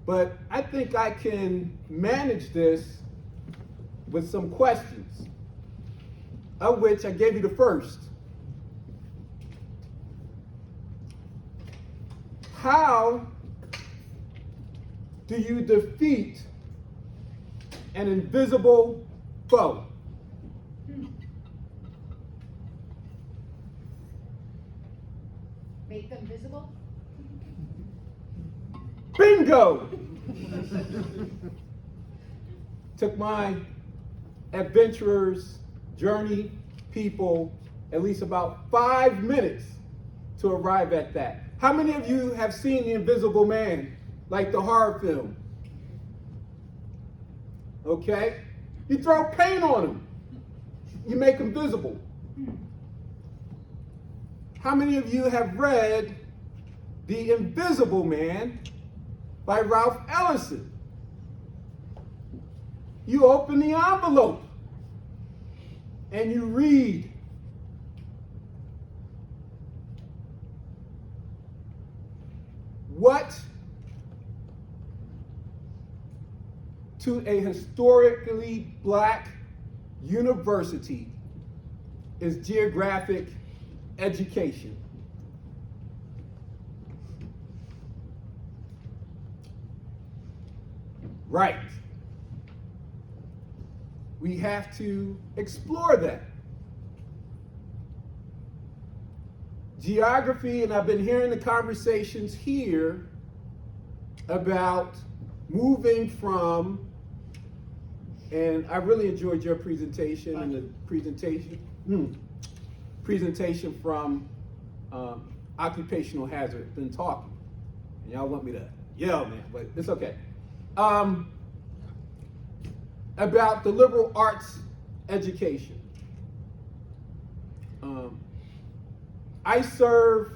But I think I can manage this with some questions, of which I gave you the first. How do you defeat an invisible foe? Make them visible? Bingo! Took my adventurer's journey people at least about 5 minutes to arrive at that. How many of you have seen The Invisible Man, like the horror film? Okay? You throw paint on him. You make him visible. How many of you have read The Invisible Man by Ralph Ellison? You open the envelope and you read. What to a historically black university is geographic education? Right. We have to explore that. Geography, and I've been hearing the conversations here about moving from, and I really enjoyed your presentation and the presentation from occupational hazard. Been talking, and y'all want me to yell, man, but it's okay. About the liberal arts education. I serve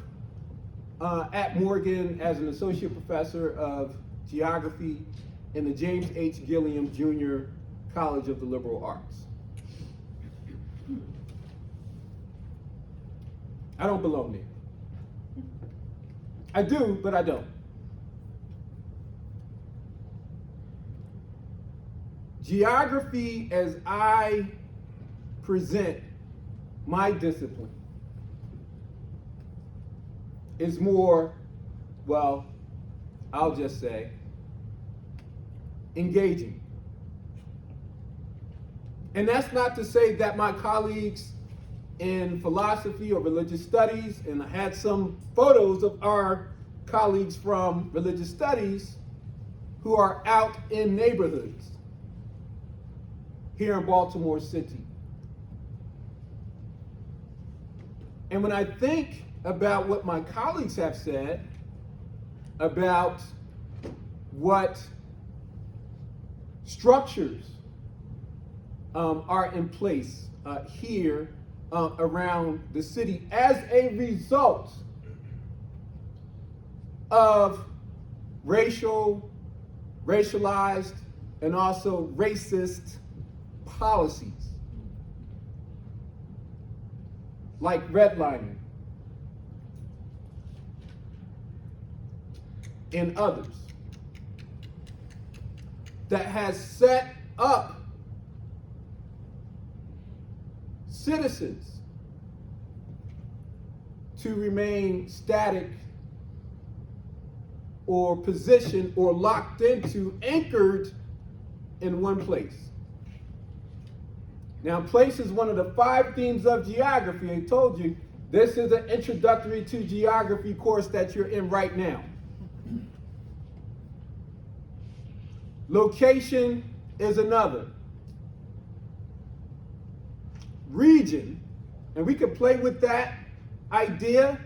at Morgan as an associate professor of geography in the James H. Gilliam Jr. College of the Liberal Arts. I don't belong there. I do, but I don't. Geography, as I present my discipline, is more, well, I'll just say, engaging. And that's not to say that my colleagues in philosophy or religious studies, and I had some photos of our colleagues from religious studies who are out in neighborhoods here in Baltimore City. And when I think about what my colleagues have said about what structures are in place here around the city as a result of racialized, and also racist policies, like redlining and others, that has set up citizens to remain static or positioned or locked into, anchored in one place. Now, place is one of the 5 themes of geography. I told you, this is an introductory to geography course that you're in right now. Location is another. Region, and we can play with that idea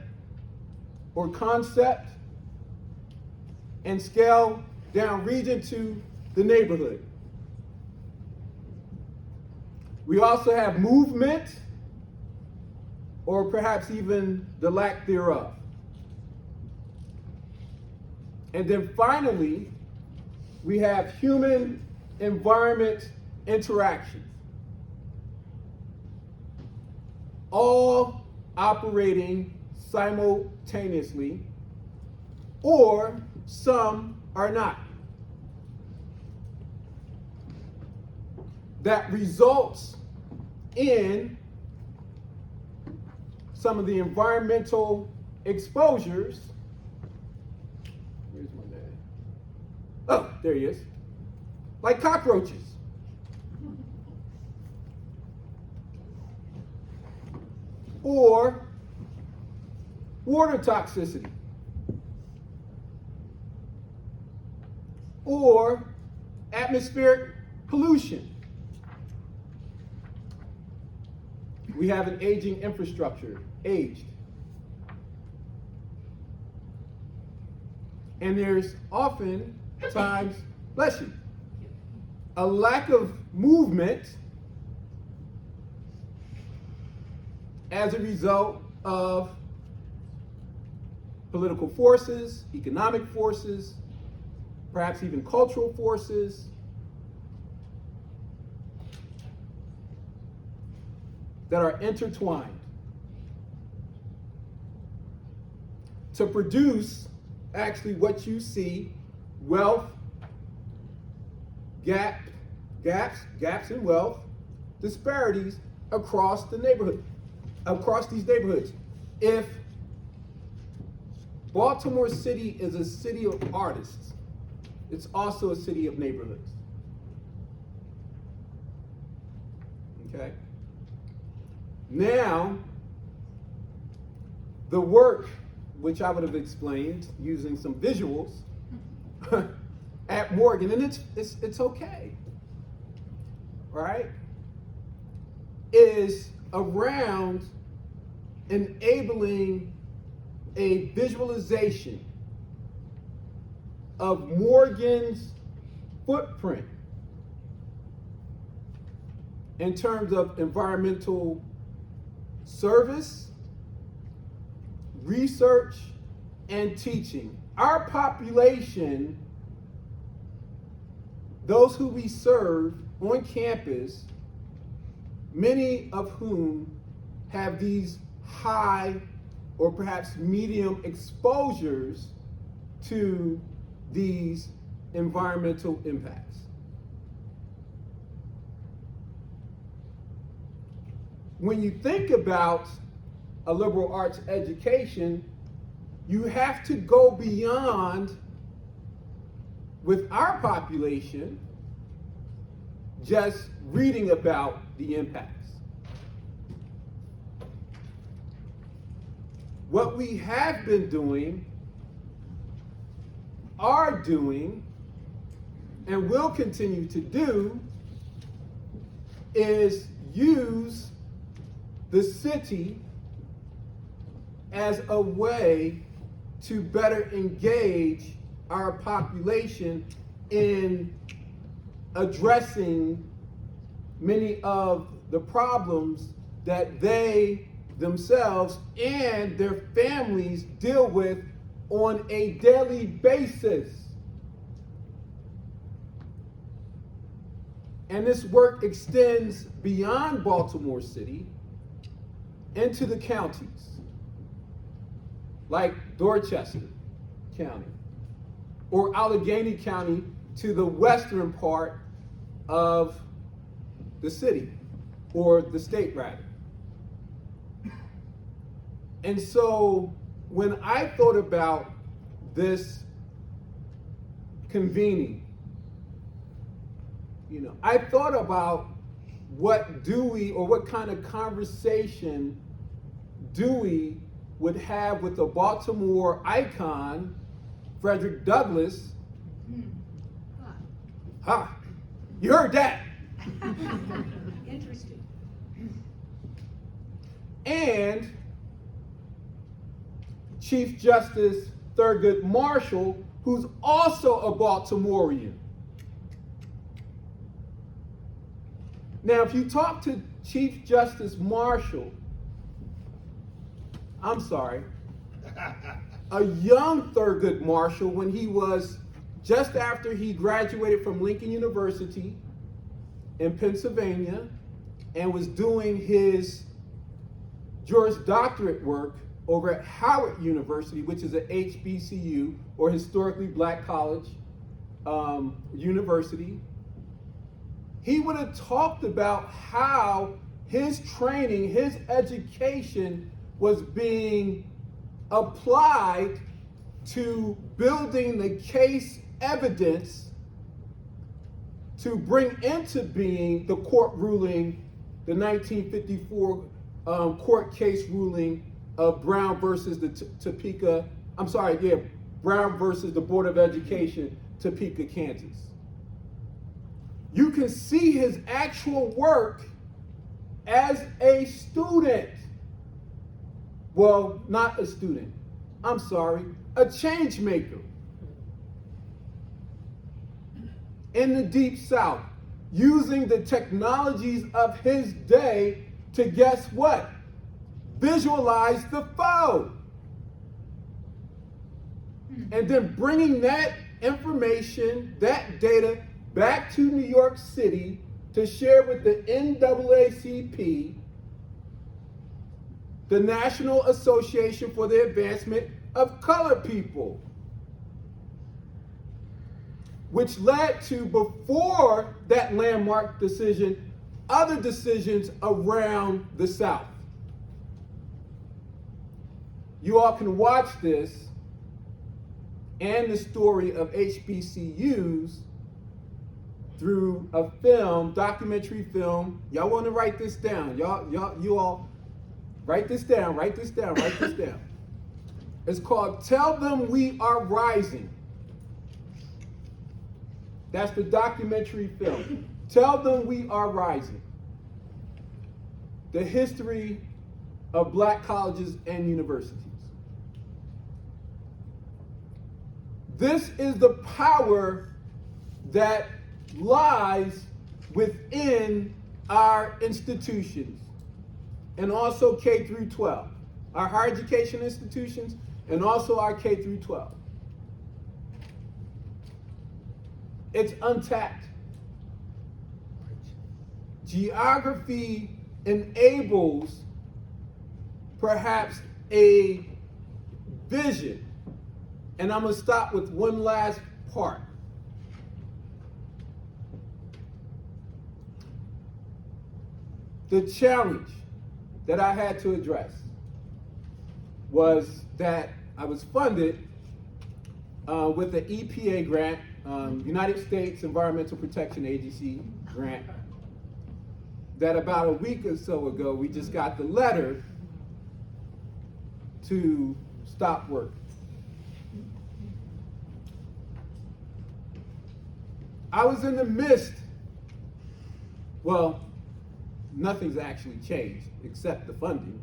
or concept and scale down region to the neighborhood. We also have movement, or perhaps even the lack thereof. And then finally, we have human-environment interaction, all operating simultaneously, or some are not. That results in some of the environmental exposures. Where's my dad? Oh, there he is. Like cockroaches. Or water toxicity. Or atmospheric pollution. We have an aging infrastructure, aged. And there's often times, bless you, a lack of movement as a result of political forces, economic forces, perhaps even cultural forces that are intertwined to produce actually what you see: wealth, gaps in wealth, disparities across the neighborhood, across these neighborhoods. If Baltimore City is a city of artists, it's also a city of neighborhoods. Okay? Now, the work, which I would have explained using some visuals at Morgan, and it's okay, right? Is around enabling a visualization of Morgan's footprint in terms of environmental service, research, and teaching. Our population, those who we serve on campus, many of whom have these high or perhaps medium exposures to these environmental impacts. When you think about a liberal arts education, you have to go beyond, with our population, just reading about the impacts. What we have been doing, are doing, and will continue to do is use the city as a way to better engage our population in addressing many of the problems that they themselves and their families deal with on a daily basis. And this work extends beyond Baltimore City into the counties, like Dorchester County or Allegheny County to the western part of the city, or the state rather. And so when I thought about this convening, I thought about what Dewey, or what kind of conversation Dewey would have with the Baltimore icon, Frederick Douglass. Ha! You heard that? Interesting. And Chief Justice Thurgood Marshall, who's also a Baltimorean. Now, if you talk to Chief Justice Marshall, I'm sorry, a young Thurgood Marshall, when he was just after he graduated from Lincoln University in Pennsylvania and was doing his Juris Doctorate work over at Howard University, which is a HBCU, or historically black college university, he would have talked about how his training, his education was being applied to building the case evidence to bring into being the court ruling, the 1954 court case ruling of Brown versus the Brown versus the Board of Education, Topeka, Kansas. You can see his actual work as a student, well, not a student, I'm sorry, a change maker in the Deep South, using the technologies of his day to, guess what? Visualize the foe. And then bringing that information, that data, back to New York City to share with the NAACP, the National Association for the Advancement of Colored People, which led to, before that landmark decision, other decisions around the South. You all can watch this and the story of HBCUs through a film, documentary film. Y'all want to write this down. You all write this down, write this down, write this down. It's called Tell Them We Are Rising. That's the documentary film. Tell Them We Are Rising. The history of black colleges and universities. This is the power that lies within our institutions, and also K through 12, our higher education institutions, and also our K through 12. It's untapped. Geography enables perhaps a vision. And I'm going to stop with one last part. The challenge that I had to address was that I was funded with the EPA grant, United States Environmental Protection Agency grant, that about a week or so ago, we just got the letter to stop work. I was in the midst, well, nothing's actually changed except the funding.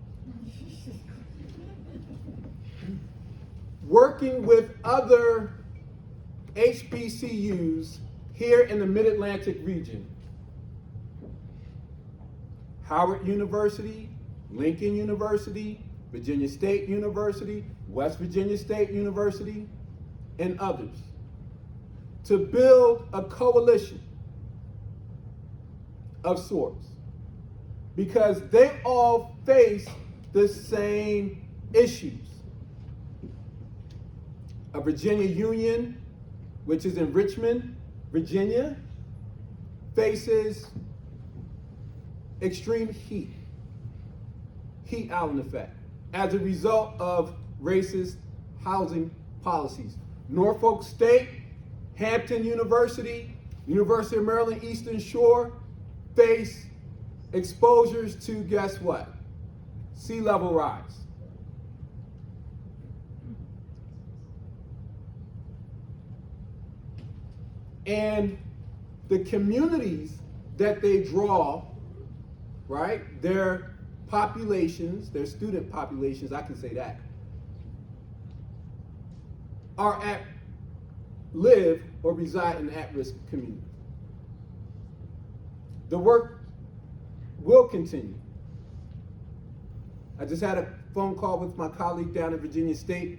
Working with other HBCUs here in the Mid-Atlantic region. Howard University, Lincoln University, Virginia State University, West Virginia State University, and others, to build a coalition of sorts, because they all face the same issues. A Virginia Union, which is in Richmond, Virginia, faces extreme heat island effect, as a result of racist housing policies. Norfolk State, Hampton University, University of Maryland Eastern Shore face exposures to, guess what? Sea level rise. And the communities that they draw, right, their populations, their student populations, I can say that, live or reside in at-risk communities. The work will continue. I just had a phone call with my colleague down in Virginia State,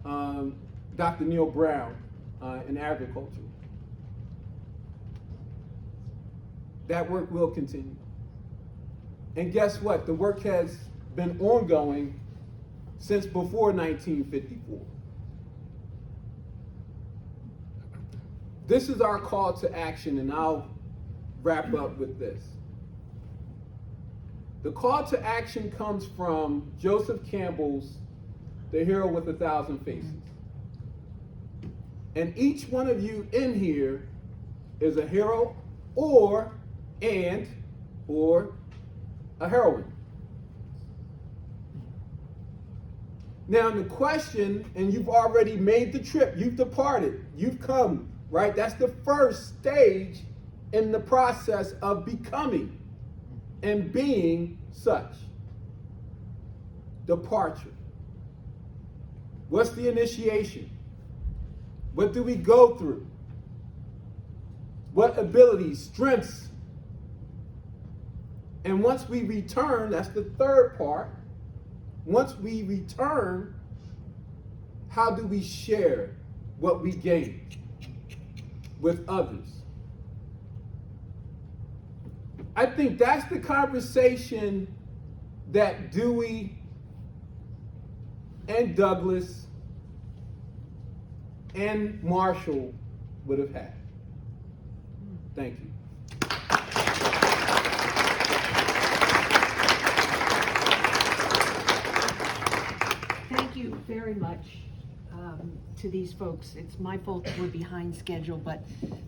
Dr. Neil Brown, in agriculture. That work will continue. And guess what? The work has been ongoing since before 1954. This is our call to action, and I'll wrap up with this. The call to action comes from Joseph Campbell's The Hero with 1,000 Faces. And each one of you in here is a hero or a heroine. Now the question, and you've already made the trip, you've departed, you've come, right? That's the first stage in the process of becoming. and being such. Departure. What's the initiation? What do we go through? What abilities, strengths? And once we return, that's the third part. Once we return, how do we share what we gain with others? I think that's the conversation that Dewey and Douglas and Marshall would have had. Thank you. Thank you very much to these folks. It's my fault that we're behind schedule, but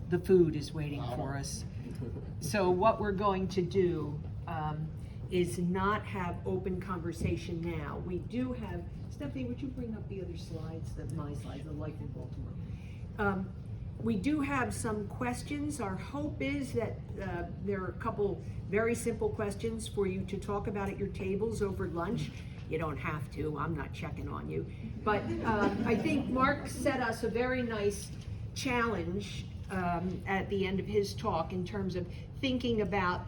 the food is waiting for us. So what we're going to do is not have open conversation now. We do have, Stephanie, would you bring up the other slides, my slides, the Life in Baltimore? We do have some questions. Our hope is that there are a couple very simple questions for you to talk about at your tables over lunch. You don't have to, I'm not checking on you. But I think Mark set us a very nice challenge at the end of his talk in terms of thinking about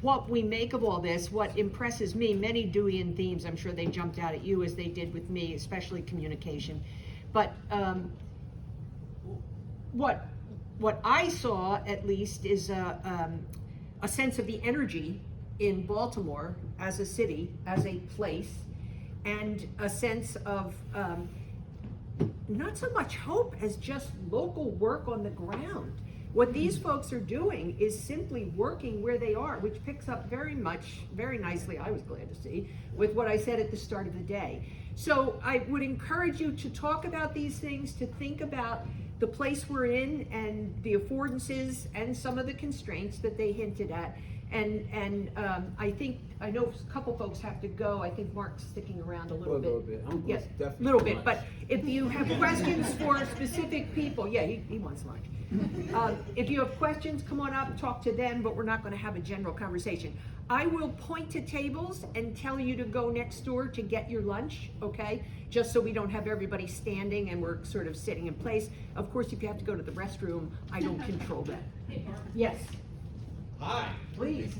what we make of all this. What impresses me, many Deweyan themes, I'm sure they jumped out at you as they did with me, especially communication. But what I saw, at least, is a sense of the energy in Baltimore as a city, as a place, and a sense of not so much hope as just local work on the ground. What these folks are doing is simply working where they are, which picks up very nicely, I was glad to see, with what I said at the start of the day. So I would encourage you to talk about these things, to think about the place we're in and the affordances and some of the constraints that they hinted at. And I know a couple folks have to go. I think Mark's sticking around a little bit. Yes, a little bit. But if you have questions for specific people, yeah, he wants lunch. If you have questions, come on up, talk to them, but we're not going to have a general conversation. I will point to tables and tell you to go next door to get your lunch, okay? Just so we don't have everybody standing and we're sort of sitting in place. Of course, if you have to go to the restroom, I don't control that. Yes. Hi. Please.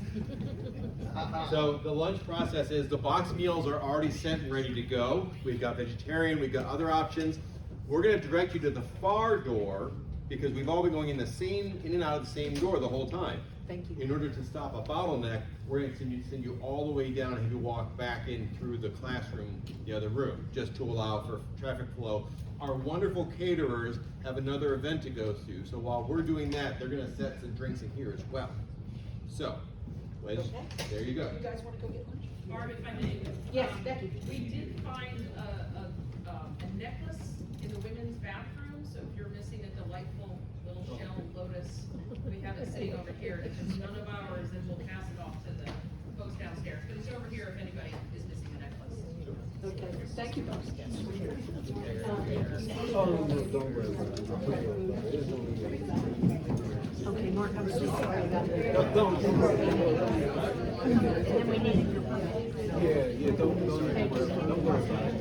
So the lunch process is the box meals are already sent and ready to go. We've got vegetarian, we've got other options. We're going to direct you to the far door because we've all been going in and out of the same door the whole time. Thank you. In order to stop a bottleneck, we're going to send you all the way down and have you walk back in through the classroom, the other room, just to allow for traffic flow. Our wonderful caterers have another event to go to, so while we're doing that, they're going to set some drinks in here as well. So, Liz, there you go. You guys want to go get lunch? Barb, if I may. Yes, Becky. We did find a necklace in the women's bathroom, so if you're missing a delightful little shell lotus, we have it sitting over here. If it's none of ours, then we'll pass it off to the folks downstairs. But it's over here if anybody is missing a necklace. Okay, thank you, folks. Oh, no, don't worry about it. Okay, Mark, I'm so sorry about that. Don't worry. And then we need your permit. Yeah, don't worry about it.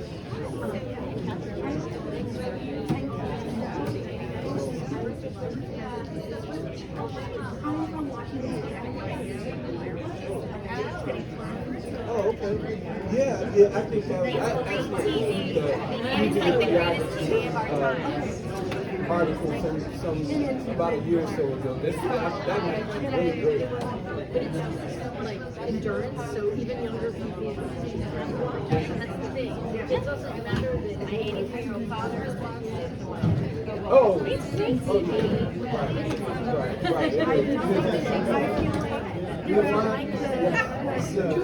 Oh, okay. Yeah, I think that was article about a year or so ago. That was really great. But it's like endurance, so even younger people. That's the thing. It's also a matter that my 83-year-old father is Oh. Too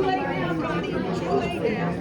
late now, Connie. Too late now.